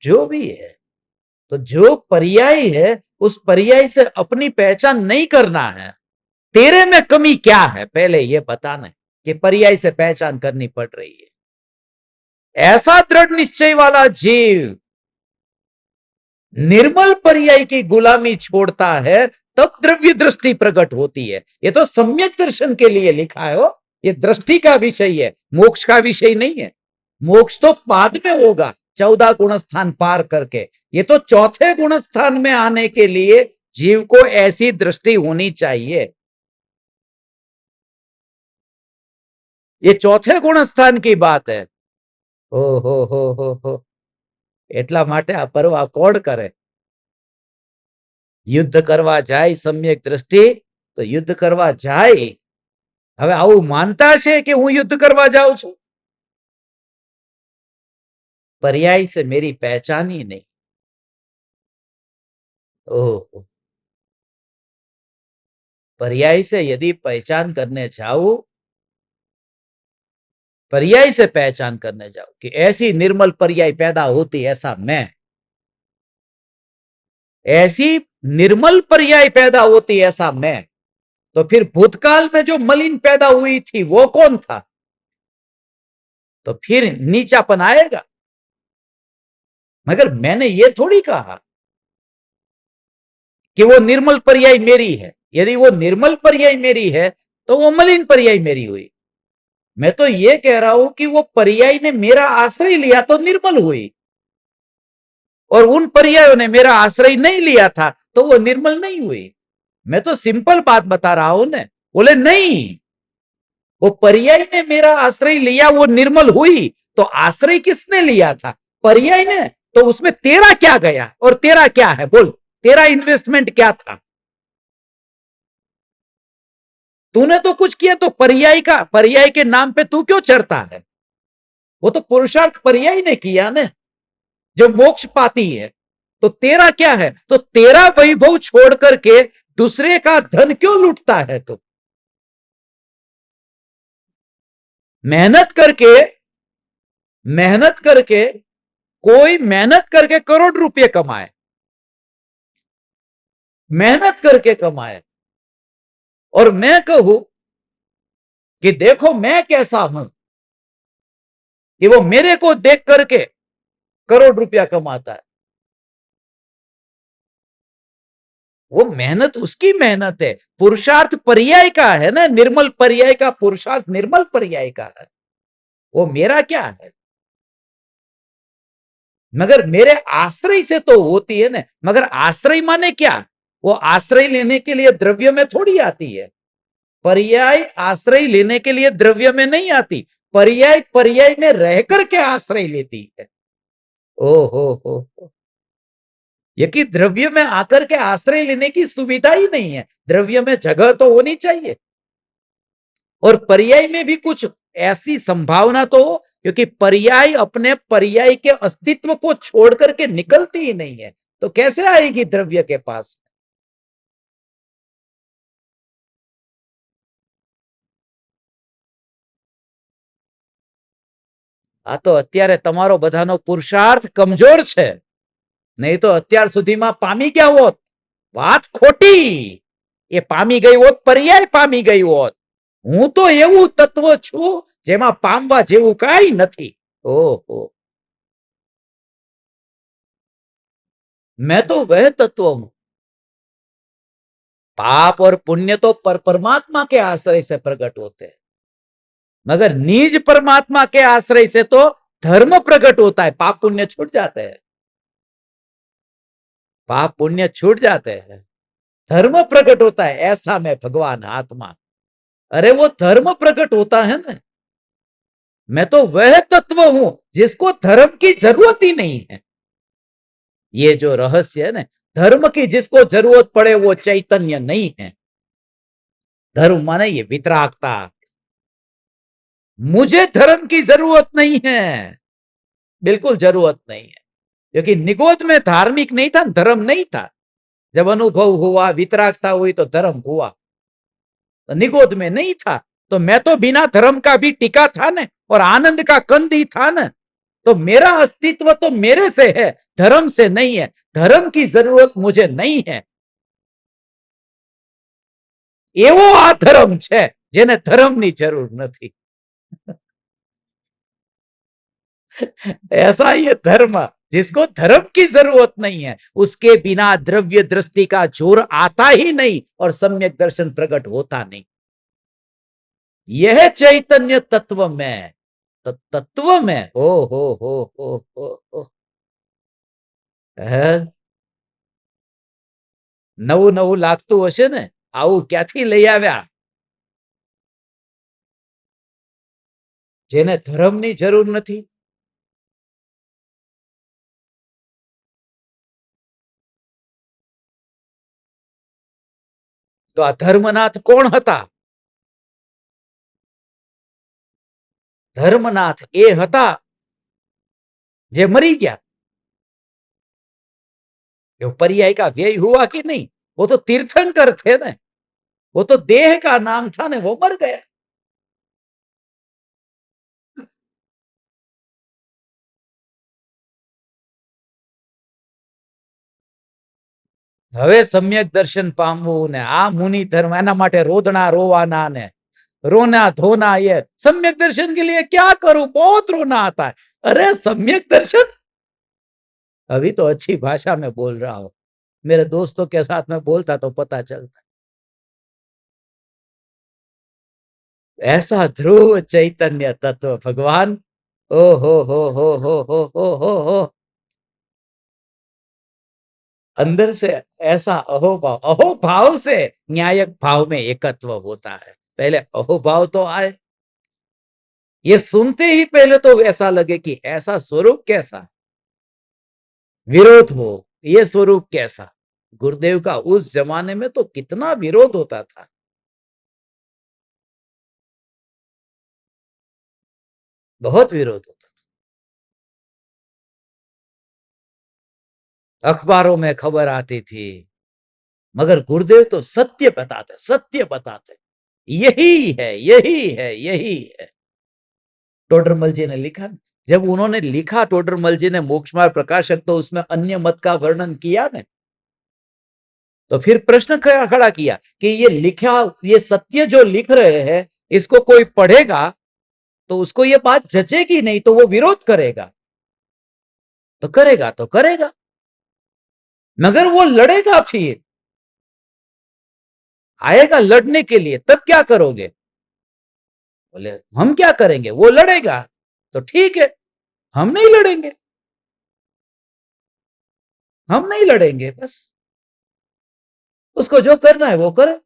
जो भी है, तो जो पर्याय है उस पर्याय से अपनी पहचान नहीं करना है। तेरे में कमी क्या है पहले ये बताना है। कि पर्याय से पहचान करनी पड़ रही है। ऐसा दृढ़ निश्चय वाला जीव निर्मल पर्याय की गुलामी छोड़ता है, तब द्रव्य दृष्टि प्रकट होती है। ये तो सम्यक दर्शन के लिए लिखा है हो, ये दृष्टि का विषय है, मोक्ष का विषय नहीं है। मोक्ष तो बाद में होगा, 14 गुण स्थान पार करके। ये तो चौथे गुण स्थान में आने के लिए जीव को ऐसी दृष्टि होनी चाहिए। ये चौथे गुण स्थान की बात है। ओ हो એટલા માટે આ પરવા કોણ કરે? યુદ્ધ કરવા જાય સમ્યક દ્રષ્ટિ તો યુદ્ધ કરવા જાય। હવે આવું માનતા છે કે હું યુદ્ધ કરવા જાઉં છું? पर्याय से मेरी पहचान ही नहीं। ओह, पर्याय से यदि पहचान करने जाऊं, पर्याय से पहचान करने जाऊं कि ऐसी निर्मल पर्याय पैदा होती, ऐसा मैं, ऐसी निर्मल पर्याय पैदा होती ऐसा मैं, तो फिर भूतकाल में जो मलिन पैदा हुई थी वो कौन था? तो फिर नीचापन आएगा। मगर मैंने ये थोड़ी कहा कि वो निर्मल पर्याय मेरी है। यदि वो निर्मल पर्याय मेरी है तो वो मलिन पर्याय मेरी हुई। मैं तो ये कह रहा हूं कि वो पर्याय ने मेरा आश्रय लिया तो निर्मल हुई, और उन पर्यायों ने मेरा आश्रय नहीं लिया था तो वो निर्मल नहीं हुई। मैं तो सिंपल बात बता रहा हूं ना। बोले नहीं, वो पर्याय ने मेरा आश्रय लिया, वो निर्मल हुई। तो आश्रय किसने लिया था? पर्याय ने। तो उसमें तेरा क्या गया और तेरा क्या है? बोल, तेरा इन्वेस्टमेंट क्या था? तूने तो कुछ किया, तो पर्याय के नाम पे तू क्यों चढ़ता है? वो तो पुरुषार्थ पर्याय ने किया ना, जो मोक्ष पाती है। तो तेरा क्या है? तो तेरा वैभव छोड़ करके दूसरे का धन क्यों लूटता है? तो मेहनत करके कोई मेहनत करके करोड़ रुपए कमाए, मेहनत करके कमाए, और मैं कहूं कि देखो मैं कैसा हूं, कि वो मेरे को देख करके करोड़ रुपया कमाता है। वो मेहनत उसकी मेहनत है, पुरुषार्थ पर्याय का है ना, निर्मल पर्याय का पुरुषार्थ निर्मल पर्याय का है। वो मेरा क्या है? मगर मेरे आश्रय से तो होती है ना। मगर आश्रय माने क्या? वो आश्रय लेने के लिए द्रव्य में थोड़ी आती है। पर्याय आश्रय लेने के लिए द्रव्य में नहीं आती, पर्याय में रह करके आश्रय लेती है। ओ हो, ये कि द्रव्य में आकर के आश्रय लेने की सुविधा ही नहीं है। द्रव्य में जगह तो होनी चाहिए, और पर्याय में भी कुछ ऐसी संभावना तो हो, क्योंकि पर्याय अपने पर्याय के अस्तित्व को छोड़ करके निकलती ही नहीं है। तो कैसे आएगी द्रव्य के पास? આ તો અત્યારે તમારો બધાનો પુરુષાર્થ કમજોર છે, નહીં તો અત્યાર સુધીમાં પામી ગયા હોત। વાત ખોટી। એ પામી ગઈ હોત, પર્યાય પામી ગઈ હોત। હું તો એવું તત્વ છું જેમાં પામવા જેવું કાંઈ નથી। ઓહો, मैं तो वह तत्व हूं। पाप और पुण्य तो परमात्मा के आश्रय से प्रकट होते हैं, मगर निज परमात्मा के आश्रय से तो धर्म प्रकट होता है। पाप पुण्य छूट जाते हैं, पाप पुण्य छूट जाते हैं, धर्म प्रकट होता है। ऐसा मैं भगवान आत्मा, अरे वो धर्म प्रकट होता है ना। मैं तो वह तत्व हूं जिसको धर्म की जरूरत ही नहीं है। ये जो रहस्य है ना, धर्म की जिसको जरूरत पड़े वो चैतन्य नहीं है। धर्म माने ये वितरागता। मुझे धर्म की जरूरत नहीं है, बिल्कुल जरूरत नहीं है, क्योंकि निगोद में धार्मिक नहीं था, धर्म नहीं था। जब अनुभव हुआ, वितरागता हुई, तो धर्म हुआ। तो निगोद में नहीं था, तो मैं तो बिना धर्म का भी टिका था ना, और आनंद का कंद ही था ना। तो मेरा अस्तित्व तो मेरे से है, धर्म से नहीं है। धर्म की जरूरत मुझे नहीं है। एवो आ धर्म छे જેને ધર્મની જરૂર નથી. ऐसा ये धर्म जिसको धर्म की जरूरत नहीं है, उसके बिना द्रव्य दृष्टि का जोर आता ही नहीं और सम्यक दर्शन प्रकट होता नहीं. यह चैतन्य तत्व में, तत्व में हो નવું નવું લાગતું હશે ને, આવું ક્યાંથી લઈ આવ્યા? જેને ધર્મની જરૂર નથી. તો આ ધર્મનાથ કોણ હતા? धर्मनाथ ए हता जे मरी गया. जो पर्याय का व्यय हुआ कि नहीं, वो तो तीर्थंकर थे ना, वो तो देह का नाम था ने, वो मर गया. હવે સમ્યક દર્શન પામવું ને આ મુનિ ધર્મ, એના માટે રોદણા રોવાના ને रोना धोना, ये सम्यक दर्शन के लिए क्या करूं, बहुत रोना आता है. अरे सम्यक दर्शन, अभी तो अच्छी भाषा में बोल रहा हूं, मेरे दोस्तों के साथ में बोलता तो पता चलता. ऐसा ध्रुव चैतन्य तत्व भगवान, ओ हो अंदर से ऐसा अहोभाव, अहोभाव से न्यायक भाव में एकत्व होता है. पहले अहोभाव तो आए, ये सुनते ही पहले तो ऐसा लगे कि ऐसा स्वरूप कैसा, विरोध हो, ये स्वरूप कैसा. गुरुदेव का उस जमाने में तो कितना विरोध होता था. बहुत विरोध होता था. अखबारों में खबर आती थी, मगर गुरुदेव तो सत्य बताते, सत्य बताते. यही है, यही है, यही है. टोडरमल जी ने लिखा, जब उन्होंने लिखा टोडरमल जी ने मोक्ष मार्ग प्रकाशक, तो उसमें अन्य मत का वर्णन किया ने, तो फिर प्रश्न खड़ा किया कि ये लिखा, ये सत्य जो लिख रहे हैं, इसको कोई पढ़ेगा तो उसको ये बात जचेगी नहीं, तो वो विरोध करेगा. तो करेगा, मगर वो लड़ेगा, फिर आएगा लड़ने के लिए, तब क्या करोगे? बोले हम क्या करेंगे, वो लड़ेगा तो ठीक है, हम नहीं लड़ेंगे, हम नहीं लड़ेंगे, बस उसको जो करना है वो करे,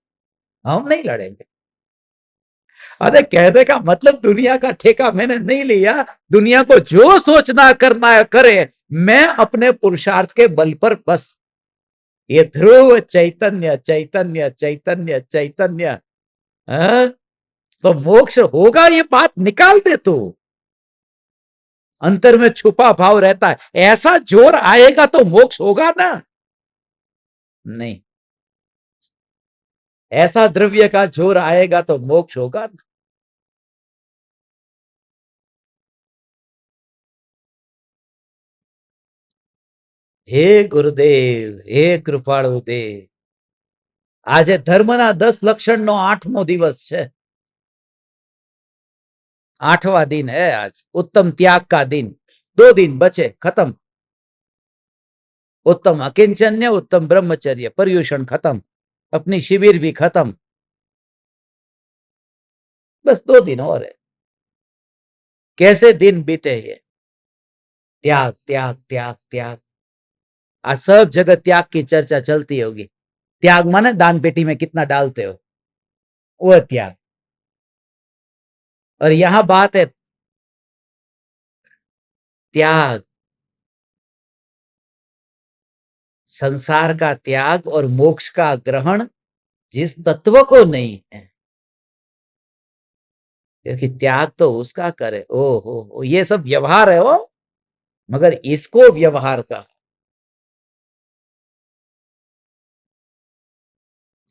हम नहीं लड़ेंगे. अरे कहने का मतलब दुनिया का ठेका मैंने नहीं लिया, दुनिया को जो सोचना करना है करे, मैं अपने पुरुषार्थ के बल पर बस. ये ध्रुव चैतन्य चैतन्य चैतन्य चैतन्य, तो मोक्ष होगा, ये बात निकाल दे तू. अंतर में छुपा भाव रहता है, ऐसा जोर आएगा तो मोक्ष होगा ना? नहीं, ऐसा द्रव्य का जोर आएगा तो मोक्ष होगा ना? हे गुरुदेव, हे कृपाळु देव. આજે ધર્મના 10 લક્ષણનો 8મો દિવસ છે. 8वां दिन है आज, उत्तम त्याग का दिन. 2 दिन बचे, खत्म. उत्तम अकिंचन्य, उत्तम ब्रह्मचर्य, पर्यूषण खत्म, अपनी शिविर भी खत्म. बस 2 दिन और है. कैसे दिन बीते ये? त्याग त्याग त्याग त्याग. आज सब जगह त्याग की चर्चा चलती होगी. त्याग माने दान पेटी में कितना डालते हो, वो त्याग. और यहां बात है त्याग, संसार का त्याग और मोक्ष का ग्रहण जिस तत्व को नहीं है, क्योंकि त्याग तो उसका करे. ओ ये सब व्यवहार है, वो मगर इसको व्यवहार का,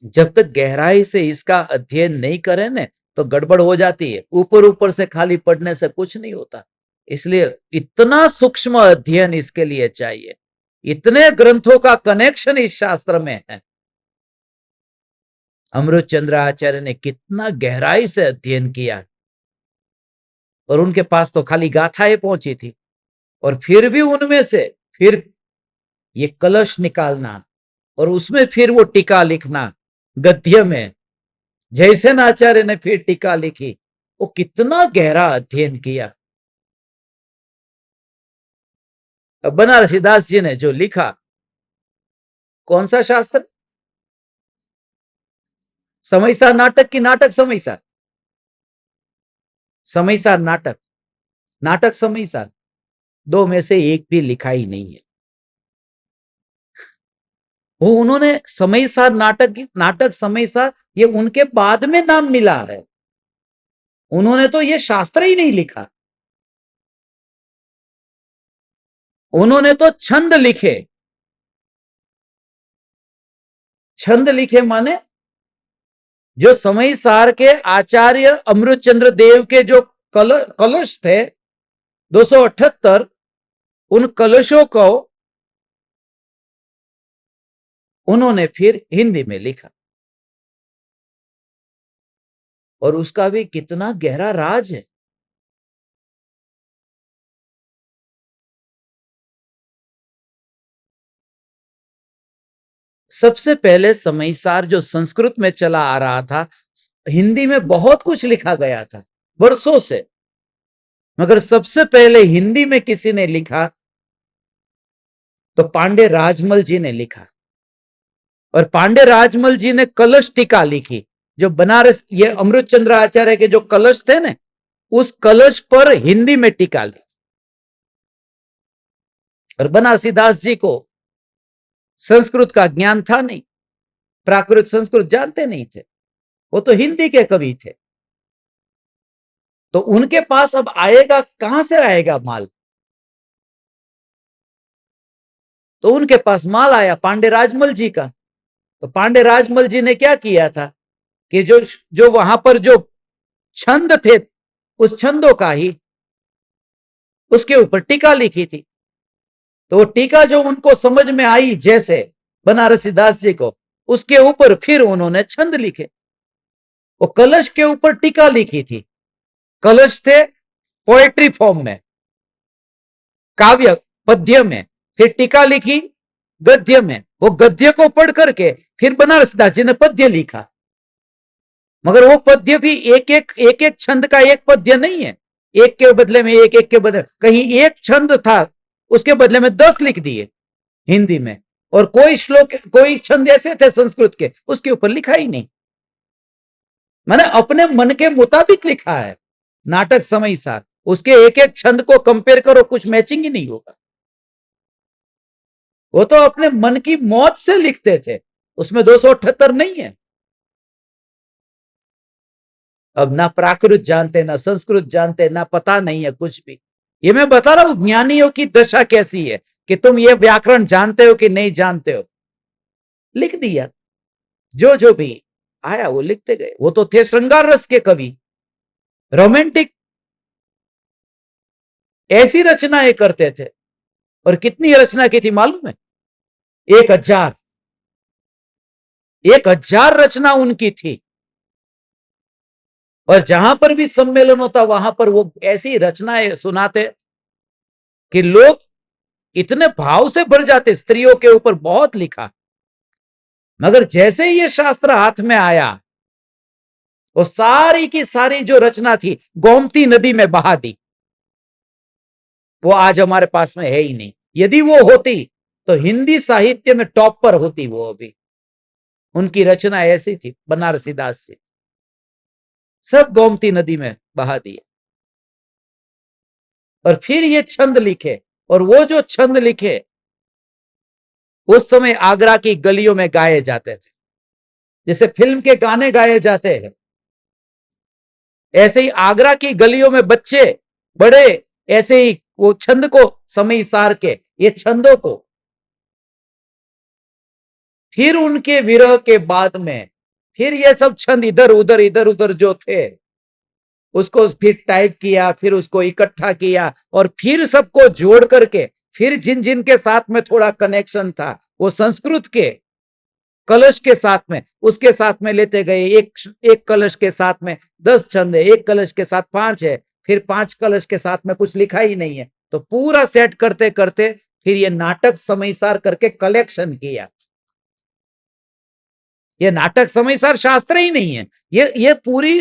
जब तक गहराई से इसका अध्ययन नहीं करें ने, तो गड़बड़ हो जाती है. ऊपर ऊपर से खाली पढ़ने से कुछ नहीं होता. इसलिए इतना सूक्ष्म अध्ययन इसके लिए चाहिए. इतने ग्रंथों का कनेक्शन इस शास्त्र में है. अमृतचंद्र आचार्य ने कितना गहराई से अध्ययन किया, और उनके पास तो खाली गाथाएं पहुंची थी, और फिर भी उनमें से फिर ये कलश निकालना और उसमें फिर वो टीका लिखना गद्य में, जयसेन आचार्य ने फिर टीका लिखी। वो कितना गहरा अध्ययन किया। अब बनारसीदास जी ने जो लिखा, कौन सा शास्त्र? समयसार नाटक की नाटक समयसार? समयसार नाटक, नाटक समयसार, दो में से एक भी लिखा ही नहीं है। वो उन्होंने समयसार नाटक, नाटक समयसार, ये उनके बाद में नाम मिला है, उन्होंने तो ये शास्त्र ही नहीं लिखा। उन्होंने तो छंद लिखे। छंद लिखे माने जो समयसार के आचार्य अमृतचंद्र देव के जो कलश थे 278, उन कलशों को उन्होंने फिर हिंदी में लिखा, और उसका भी कितना गहरा राज है। सबसे पहले समयसार जो संस्कृत में चला आ रहा था, हिंदी में बहुत कुछ लिखा गया था वर्षों से, मगर सबसे पहले हिंदी में किसी ने लिखा तो पांडे राजमल जी ने लिखा, और पांडे राजमल जी ने कलश टीका लिखी। जो बनारस, ये अमृतचंद्र आचार्य के जो कलश थे ना, उस कलश पर हिंदी में टीका लिखी। और बनारसीदास जी को संस्कृत का ज्ञान था नहीं, प्राकृत संस्कृत जानते नहीं थे, वो तो हिंदी के कवि थे। तो उनके पास अब आएगा कहां से, आएगा माल? तो उनके पास माल आया पांडे राजमल जी का। तो पांडे राजमल जी ने क्या किया था कि जो जो वहां पर जो छंद थे, उस छंदों का ही उसके ऊपर टीका लिखी थी। तो वो टीका जो उनको समझ में आई, जैसे बनारसीदास जी को, उसके ऊपर फिर उन्होंने छंद लिखे। वो कलश के ऊपर टीका लिखी थी। कलश थे पोएट्री फॉर्म में, काव्य पद्य में, फिर टीका लिखी गद्य में। वो गद्य को पढ़ करके फिर बनारसीदास जी ने पद्य लिखा, मगर वो पद्य भी एक एक छंद का एक पद्य नहीं है, एक के बदले में एक के बदले, कहीं एक छंद था उसके बदले में 10 लिख दिए हिंदी में, और कोई श्लोक, कोई छंद ऐसे थे संस्कृत के उसके ऊपर लिखा ही नहीं। मैंने अपने मन के मुताबिक लिखा है नाटक समयसार, उसके एक एक छंद को कंपेयर करो, कुछ मैचिंग ही नहीं होगा। वो तो अपने मन की मौत से लिखते थे, उसमें 278 नहीं है। अब ना प्राकृत जानते, ना संस्कृत जानते, ना पता नहीं है कुछ भी। ये मैं बता रहा हूं ज्ञानियों की दशा कैसी है, कि तुम ये व्याकरण जानते हो कि नहीं जानते हो, लिख दिया। जो भी आया वो लिखते गए। वो तो थे श्रृंगार रस के कवि, रोमांटिक, ऐसी रचनाएं करते थे। और कितनी रचना की थी मालूम है? 1000, 1000 रचना उनकी थी। और जहां पर भी सम्मेलन होता वहां पर वो ऐसी रचनाएं सुनाते कि लोग इतने भाव से भर जाते। स्त्रियों के ऊपर बहुत लिखा, मगर जैसे ही ये शास्त्र हाथ में आया, वो सारी की सारी जो रचना थी गोमती नदी में बहा दी। वो आज हमारे पास में है ही नहीं। यदि वो होती तो हिंदी साहित्य में टॉप पर होती वो अभी। उनकी रचना ऐसी थी बनारसीदास जी, सब गोमती नदी में बहा दिए। और फिर ये छंद लिखे, और वो जो छंद लिखे उस समय आगरा की गलियों में गाए जाते थे, जैसे फिल्म के गाने गाए जाते हैं, ऐसे ही आगरा की गलियों में बच्चे बड़े ऐसे ही वो छंद को, समयसार के ये छंदों को, फिर उनके विरह के बाद में फिर ये सब छंद इधर उधर जो थे उसको फिर टाइप किया, फिर उसको इकट्ठा किया, और फिर सबको जोड़ करके फिर जिन जिन के साथ में थोड़ा कनेक्शन था वो संस्कृत के कलश के साथ में, उसके साथ में लेते गए, एक कलश के साथ में 10 छंद है, एक कलश के साथ 5 है, फिर 5 कलश के साथ में कुछ लिखा ही नहीं है। तो पूरा सेट करते करते फिर ये नाटक समयसार करके कलेक्शन किया। ये नाटक समयसार शास्त्र ही नहीं है, ये पूरी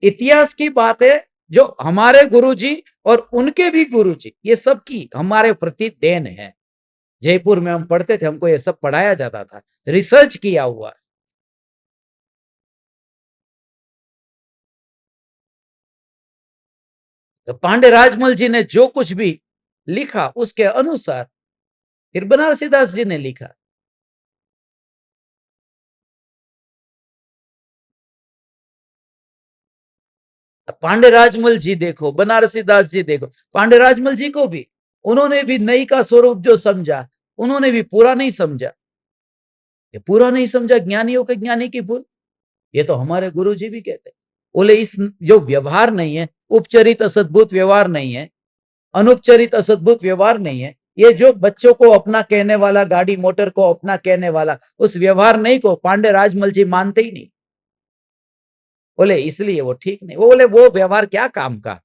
इतिहास की बात है, जो हमारे गुरुजी और उनके भी गुरुजी, ये सब की हमारे प्रति देन है। जयपुर में हम पढ़ते थे, हमको ये सब पढ़ाया जाता था, रिसर्च किया हुआ। तो पांडे राजमल जी ने जो कुछ भी लिखा उसके अनुसार फिर बनारसीदास जी ने लिखा। पांडे राजमल जी देखो, बनारसीदास जी देखो, पांडे राजमल जी को भी उन्होंने भी नई का स्वरूप जो समझा, उन्होंने भी पूरा नहीं समझा। ये पूरा नहीं समझा ज्ञानियों के ज्ञानी की भूल। ये तो हमारे गुरु जी भी कहते, बोले इस जो व्यवहार नहीं है, उपचरित असद्भुत व्यवहार नहीं है, अनुपचरित असद्भुत व्यवहार नहीं है, ये जो बच्चों को अपना कहने वाला, गाड़ी मोटर को अपना कहने वाला, उस व्यवहार नहीं को पांडे राजमल जी मानते ही नहीं। बोले इसलिए वो ठीक नहीं, वो बोले वो व्यवहार क्या काम का,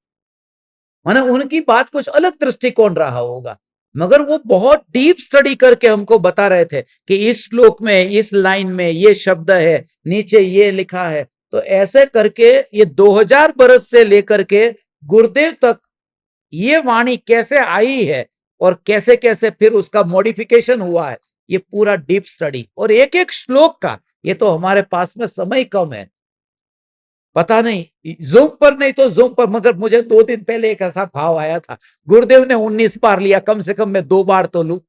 माने उनकी बात कुछ अलग दृष्टिकोण रहा होगा, मगर वो बहुत डीप स्टडी करके हमको बता रहे थे कि इस श्लोक में, इस लाइन में ये शब्द है, नीचे ये लिखा है। तो ऐसे करके ये 2000 बरस से लेकर के गुरुदेव तक ये वाणी कैसे आई है और कैसे कैसे फिर उसका मॉडिफिकेशन हुआ है, ये पूरा डीप स्टडी, और एक एक श्लोक का, ये तो हमारे पास में समय कम है, पता नहीं जूम पर, नहीं तो जूम पर, मगर मुझे 2 दिन पहले एक ऐसा भाव आया था, गुरुदेव ने 19 बार लिया, कम से कम मैं 2 बार तो लू,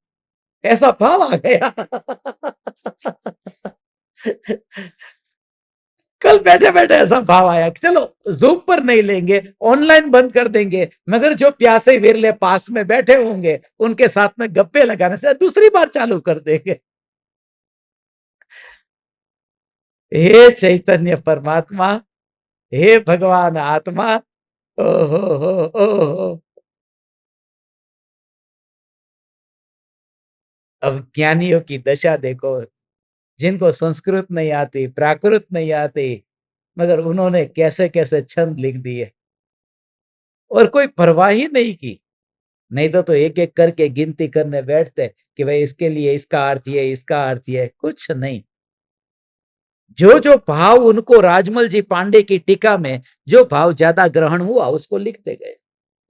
ऐसा भाव आ गया। कल बैठे बैठे ऐसा भाव आया कि चलो जूम पर नहीं लेंगे, ऑनलाइन बंद कर देंगे, मगर जो प्यासे विरले पास में बैठे होंगे उनके साथ में गप्पे लगाने से दूसरी बार चालू कर देंगे। हे चैतन्य परमात्मा, हे भगवान आत्मा, ओ हो, अब ज्ञानियों की दशा देखो, जिनको संस्कृत नहीं आती, प्राकृत नहीं आती, मगर उन्होंने कैसे कैसे छंद लिख दिए और कोई परवाह ही नहीं की। नहीं तो एक एक करके गिनती करने बैठते कि भाई इसके लिए इसका अर्थ ये, इसका अर्थ ये, कुछ नहीं। जो जो भाव उनको राजमल जी पांडे की टीका में जो भाव ज्यादा ग्रहण हुआ उसको लिखते गए,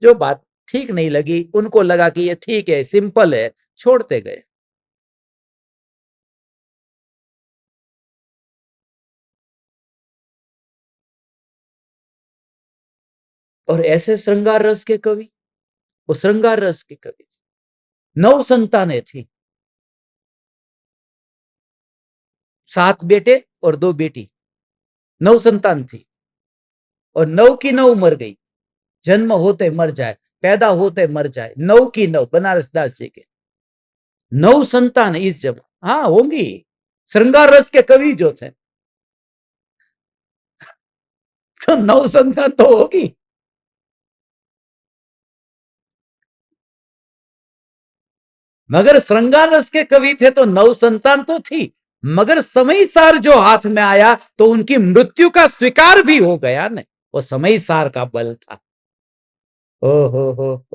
जो बात ठीक नहीं लगी उनको लगा कि ये ठीक है, सिंपल है, छोड़ते गए। और ऐसे श्रृंगार रस के कवि, वो श्रृंगार रस के कवि, 9 संतानें थी, 7 बेटे और 2 बेटी, 9 संतान थी, और 9 की 9 मर गई, जन्म होते मर जाए, पैदा होते मर जाए, 9 की 9 बनारस दास जी के 9 संतान इस जमा, हाँ होंगी, श्रृंगार रस के कवि जो थे, तो 9 संतान तो होगी। मगर श्रृंगार रस के कवि थे तो 9 संतान तो थी, मगर समय सार जो हाथ में आया तो उनकी मृत्यु का स्वीकार भी हो गया ना, वो समय सार का बल था। ओ हो,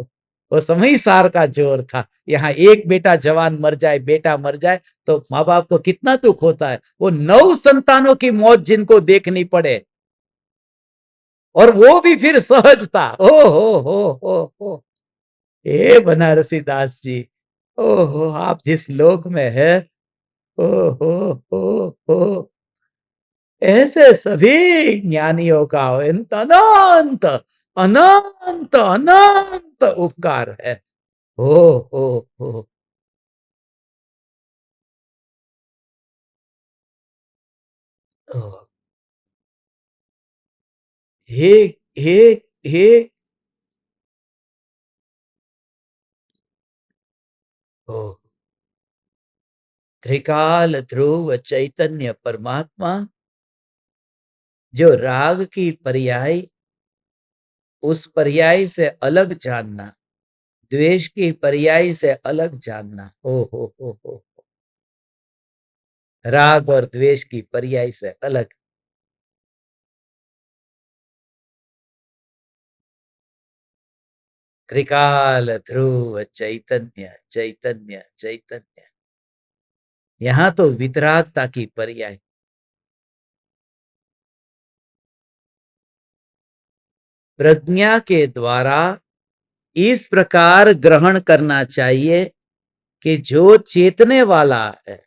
वो समय सार का जोर था। यहाँ एक बेटा जवान मर जाए, बेटा मर जाए तो माँ बाप को कितना दुख होता है, वो 9 संतानों की मौत जिनको देखनी पड़े, और वो भी फिर सहजता, ओ हो, हे बनारसी दास जी, ओहो आप जिस लोक में है, ओ हो, ऐसे सभी ज्ञानियों का अनंत अनंत अनंत उपकार है। हो हो हो, ओ, हे हे हे, ओ, त्रिकाल ध्रुव चैतन्य परमात्मा, जो राग की पर्याय, उस पर्याय से अलग जानना, द्वेष की पर्याय से अलग जानना, ओ हो, राग और द्वेष की पर्याय से अलग। त्रिकाल ध्रुव चैतन्य चैतन्य चैतन्य। यहां तो वितरागता की पर्याय। प्रज्ञा के द्वारा इस प्रकार ग्रहण करना चाहिए कि जो चेतने वाला है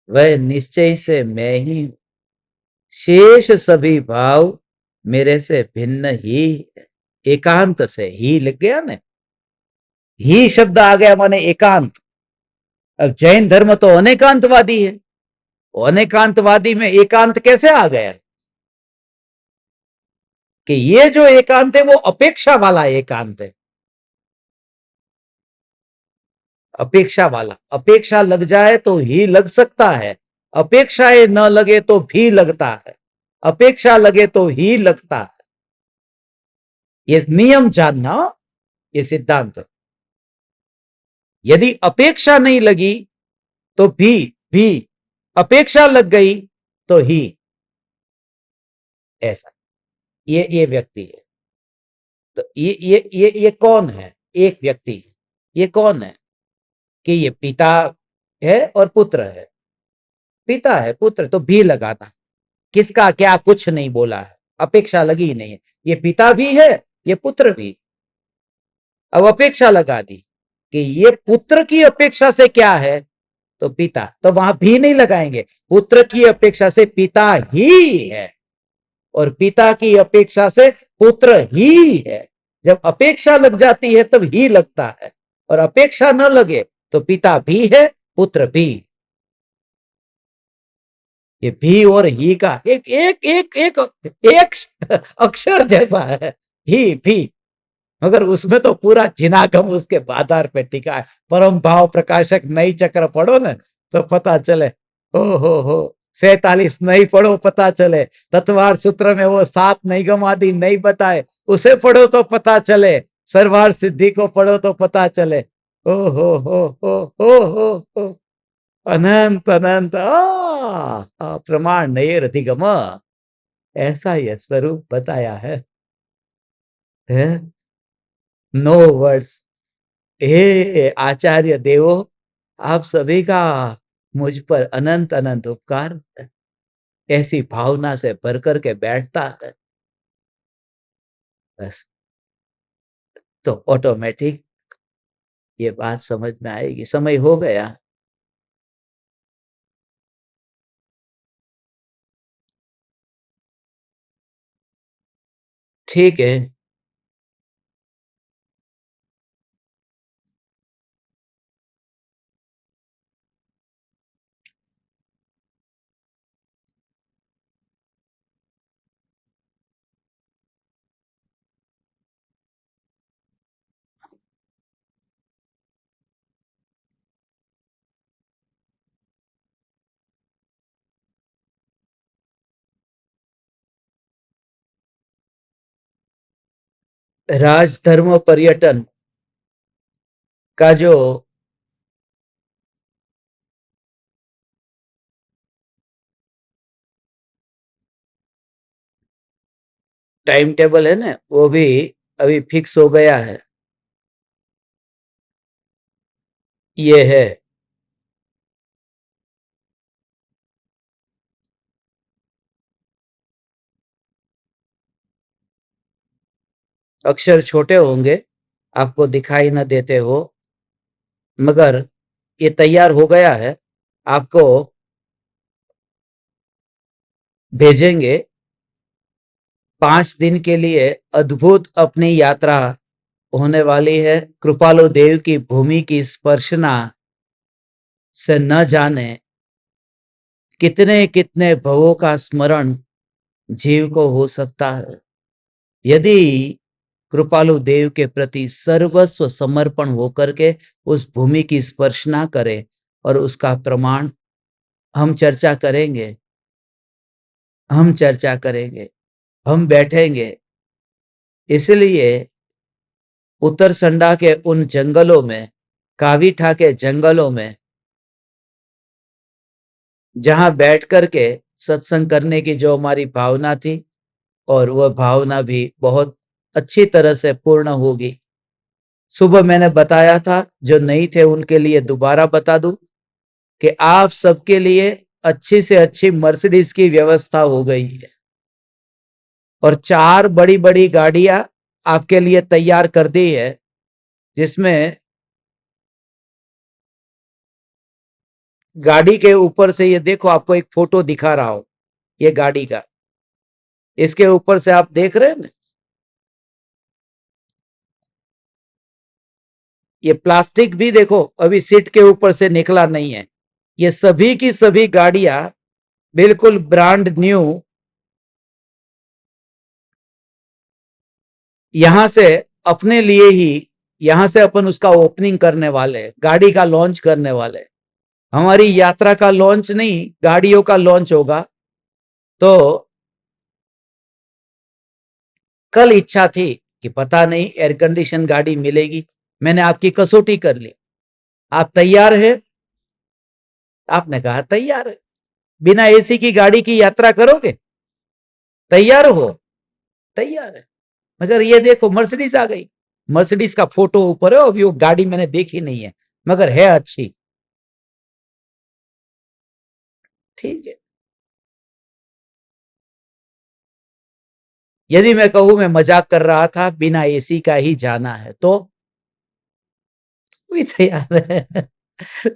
वह निश्चय से मैं ही हूं। शेष सभी भाव मेरे से भिन्न ही है। एकांत से ही लग गया ना, ही शब्द आ गया माने एकांत। अब जैन धर्म तो अनेकांतवादी है, अनेकांतवादी में एकांत कैसे आ गया कि ये जो एकांत है वो अपेक्षा वाला एकांत है। अपेक्षा वाला, अपेक्षा लग जाए तो ही लग सकता है, अपेक्षाएं न लगे तो भी लगता है, अपेक्षा लगे तो ही लगता है। ये नियम जानना, ये सिद्धांत। यदि अपेक्षा नहीं लगी तो भी, अपेक्षा लग गई तो ही। ऐसा ये व्यक्ति है। तो ये कौन है? एक व्यक्ति है। ये कौन है कि ये पिता है और पुत्र है। पिता है पुत्र तो भी लगाना, किसका क्या कुछ नहीं बोला है, अपेक्षा लगी ही नहीं है। ये पिता भी है, ये पुत्र भी। अब अपेक्षा लगा दी कि ये पुत्र की अपेक्षा से क्या है, तो पिता, तो वहां भी नहीं लगाएंगे। पुत्र की अपेक्षा से पिता ही है और पिता की अपेक्षा से पुत्र ही है। जब अपेक्षा लग जाती है तब ही लगता है, और अपेक्षा न लगे तो पिता भी है पुत्र भी। ये भी और ही का एक एक एक एक एक अक्षर जैसा है, ही भी, मगर उसमें तो पूरा जिनागम उसके आधार पे टिका है। परम भाव प्रकाशक नई चक्र पढ़ो ना तो पता चले। ओ हो 47 नहीं पढ़ो पता चले। तत्वार सूत्र में वो 7 निगम आदि नहीं बताए, उसे पढ़ो तो पता चले। सर्वार सिद्धि को पढ़ो तो पता चले। ओ हो अनंत अनंत प्रमाण नहीं अधिगम, ऐसा यह स्वरूप बताया है? No words. हे आचार्य देवो, आप सभी का मुझ पर अनंत अनंत उपकार है। ऐसी भावना से भर करके बैठता है बस, तो ऑटोमेटिक ये बात समझ में आएगी। समय हो गया। ठीक है। राजधर्म पर्यटन का जो टाइम टेबल है ना, वो भी अभी फिक्स हो गया है। ये है अक्षर छोटे होंगे, आपको दिखाई न देते हो, मगर ये तैयार हो गया है। आपको भेजेंगे 5 दिन के लिए। अद्भुत अपनी यात्रा होने वाली है। कृपालु देव की भूमि की स्पर्शना से न जाने कितने कितने भवों का स्मरण जीव को हो सकता है, यदि कृपालु देव के प्रति सर्वस्व समर्पण होकर के उस भूमि की स्पर्शना करे। और उसका प्रमाण हम चर्चा करेंगे, हम चर्चा करेंगे, हम बैठेंगे। इसलिए उत्तरसंडा के उन जंगलों में, कावीठा के जंगलों में जहां बैठ करके सत्संग करने की जो हमारी भावना थी, और वह भावना भी बहुत अच्छी तरह से पूर्ण होगी। सुबह मैंने बताया था, जो नहीं थे उनके लिए दोबारा बता दूं कि आप सबके लिए अच्छी से अच्छी मर्सिडीज की व्यवस्था हो गई है, और 4 बड़ी-बड़ी गाड़ियां आपके लिए तैयार कर दी है, जिसमें गाड़ी के ऊपर से ये देखो, आपको एक फोटो दिखा रहा हूं, ये गाड़ी का, इसके ऊपर से आप देख रहे हैं ना, ये प्लास्टिक भी देखो अभी सीट के ऊपर से निकला नहीं है। ये सभी की सभी गाड़ियां बिल्कुल ब्रांड न्यू, यहां से अपने लिए ही, यहां से अपन उसका ओपनिंग करने वाले, गाड़ी का लॉन्च करने वाले। हमारी यात्रा का लॉन्च नहीं, गाड़ियों का लॉन्च होगा। तो कल इच्छा थी कि पता नहीं एयर कंडीशन गाड़ी मिलेगी, मैंने आपकी कसौटी कर ली। आप तैयार है? आपने कहा तैयार है। बिना एसी की गाड़ी की यात्रा करोगे? तैयार हो? तैयार है। मगर ये देखो मर्सिडीज आ गई। मर्सिडीज का फोटो ऊपर है, अभी वो गाड़ी मैंने देखी नहीं है, मगर है अच्छी। ठीक है। यदि मैं कहूं मैं मजाक कर रहा था, बिना एसी का ही जाना है, तो भी तैयार है।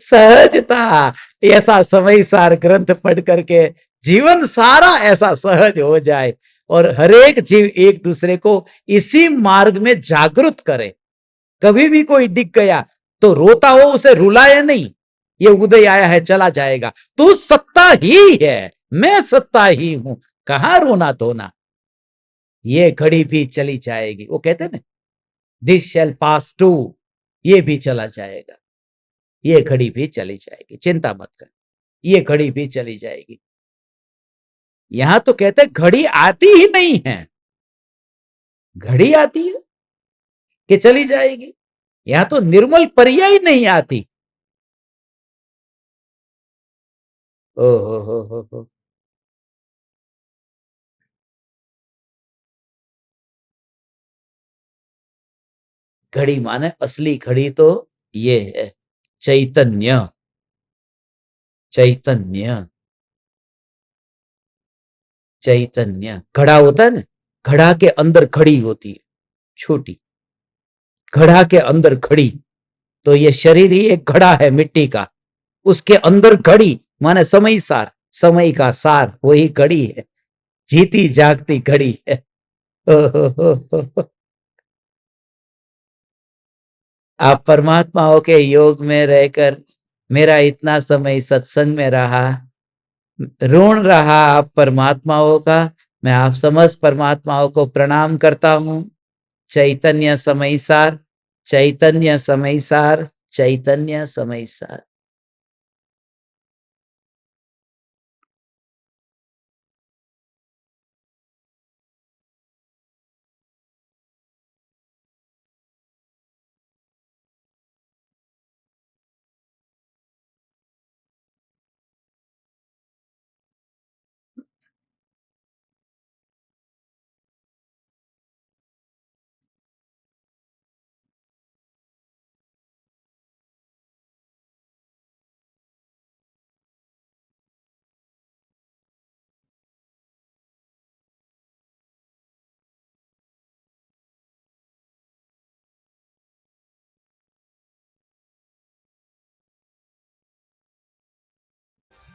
सहजता, ऐसा समय सार ग्रंथ पढ़ करके जीवन सारा ऐसा सहज हो जाए, और हर एक जीव एक दूसरे को इसी मार्ग में जागृत करे। कभी भी कोई दिख गया तो रोता हो, उसे रुलाए नहीं, ये उदय आया है चला जाएगा, तू सत्ता ही है, मैं सत्ता ही हूं, कहां रोना धोना, ये घड़ी भी चली जाएगी। वो कहते ना, दिस शैल पास टू, ये भी चला जाएगा, ये घड़ी भी चली जाएगी, चिंता मत कर, ये घड़ी भी चली जाएगी। यहां तो कहते घड़ी आती ही नहीं है, घड़ी आती है कि चली जाएगी। यहां तो निर्मल पर्याय नहीं आती। ओ हो। घड़ी माने असली घड़ी तो ये है, चैतन्य। चैतन्य, चैतन्य। घड़ा होता है ना, घड़ा के अंदर घड़ी होती है, छोटी, घड़ा के अंदर घड़ी। तो ये शरीर ही एक घड़ा है मिट्टी का, उसके अंदर घड़ी माने समय सार, समय का सार वही घड़ी है, जीती जागती घड़ी है। ओ हो। आप परमात्माओं के योग में रहकर मेरा इतना समय सत्संग में रहा, ऋण रहा आप परमात्माओं का। मैं आप समस्त परमात्माओं को प्रणाम करता हूं। चैतन्य समय सार, चैतन्य समय सार, चैतन्य समय सार।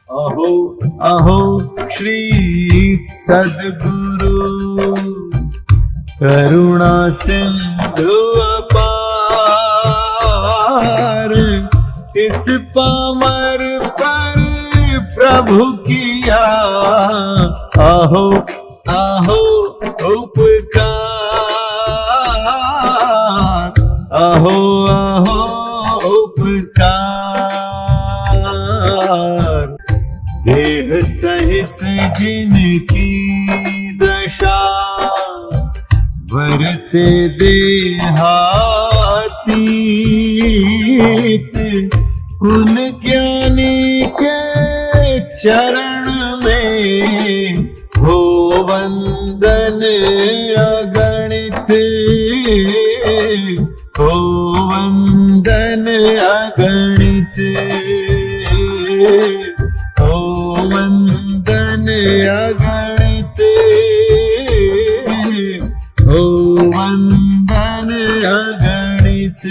अहो अहो श्री सद्गुरु करुणा सिंधु अपार, इस पामर पर प्रभु किया अहो अहो उपकार, अहो अहो उपकार। देह सहित जिनकी दशा वरते देहातीत, उन ज्ञानी के चरण में हो वंदन अगणित, हो वंदन अगणित, हो वंदन अगणित, हो वंदन अगणित।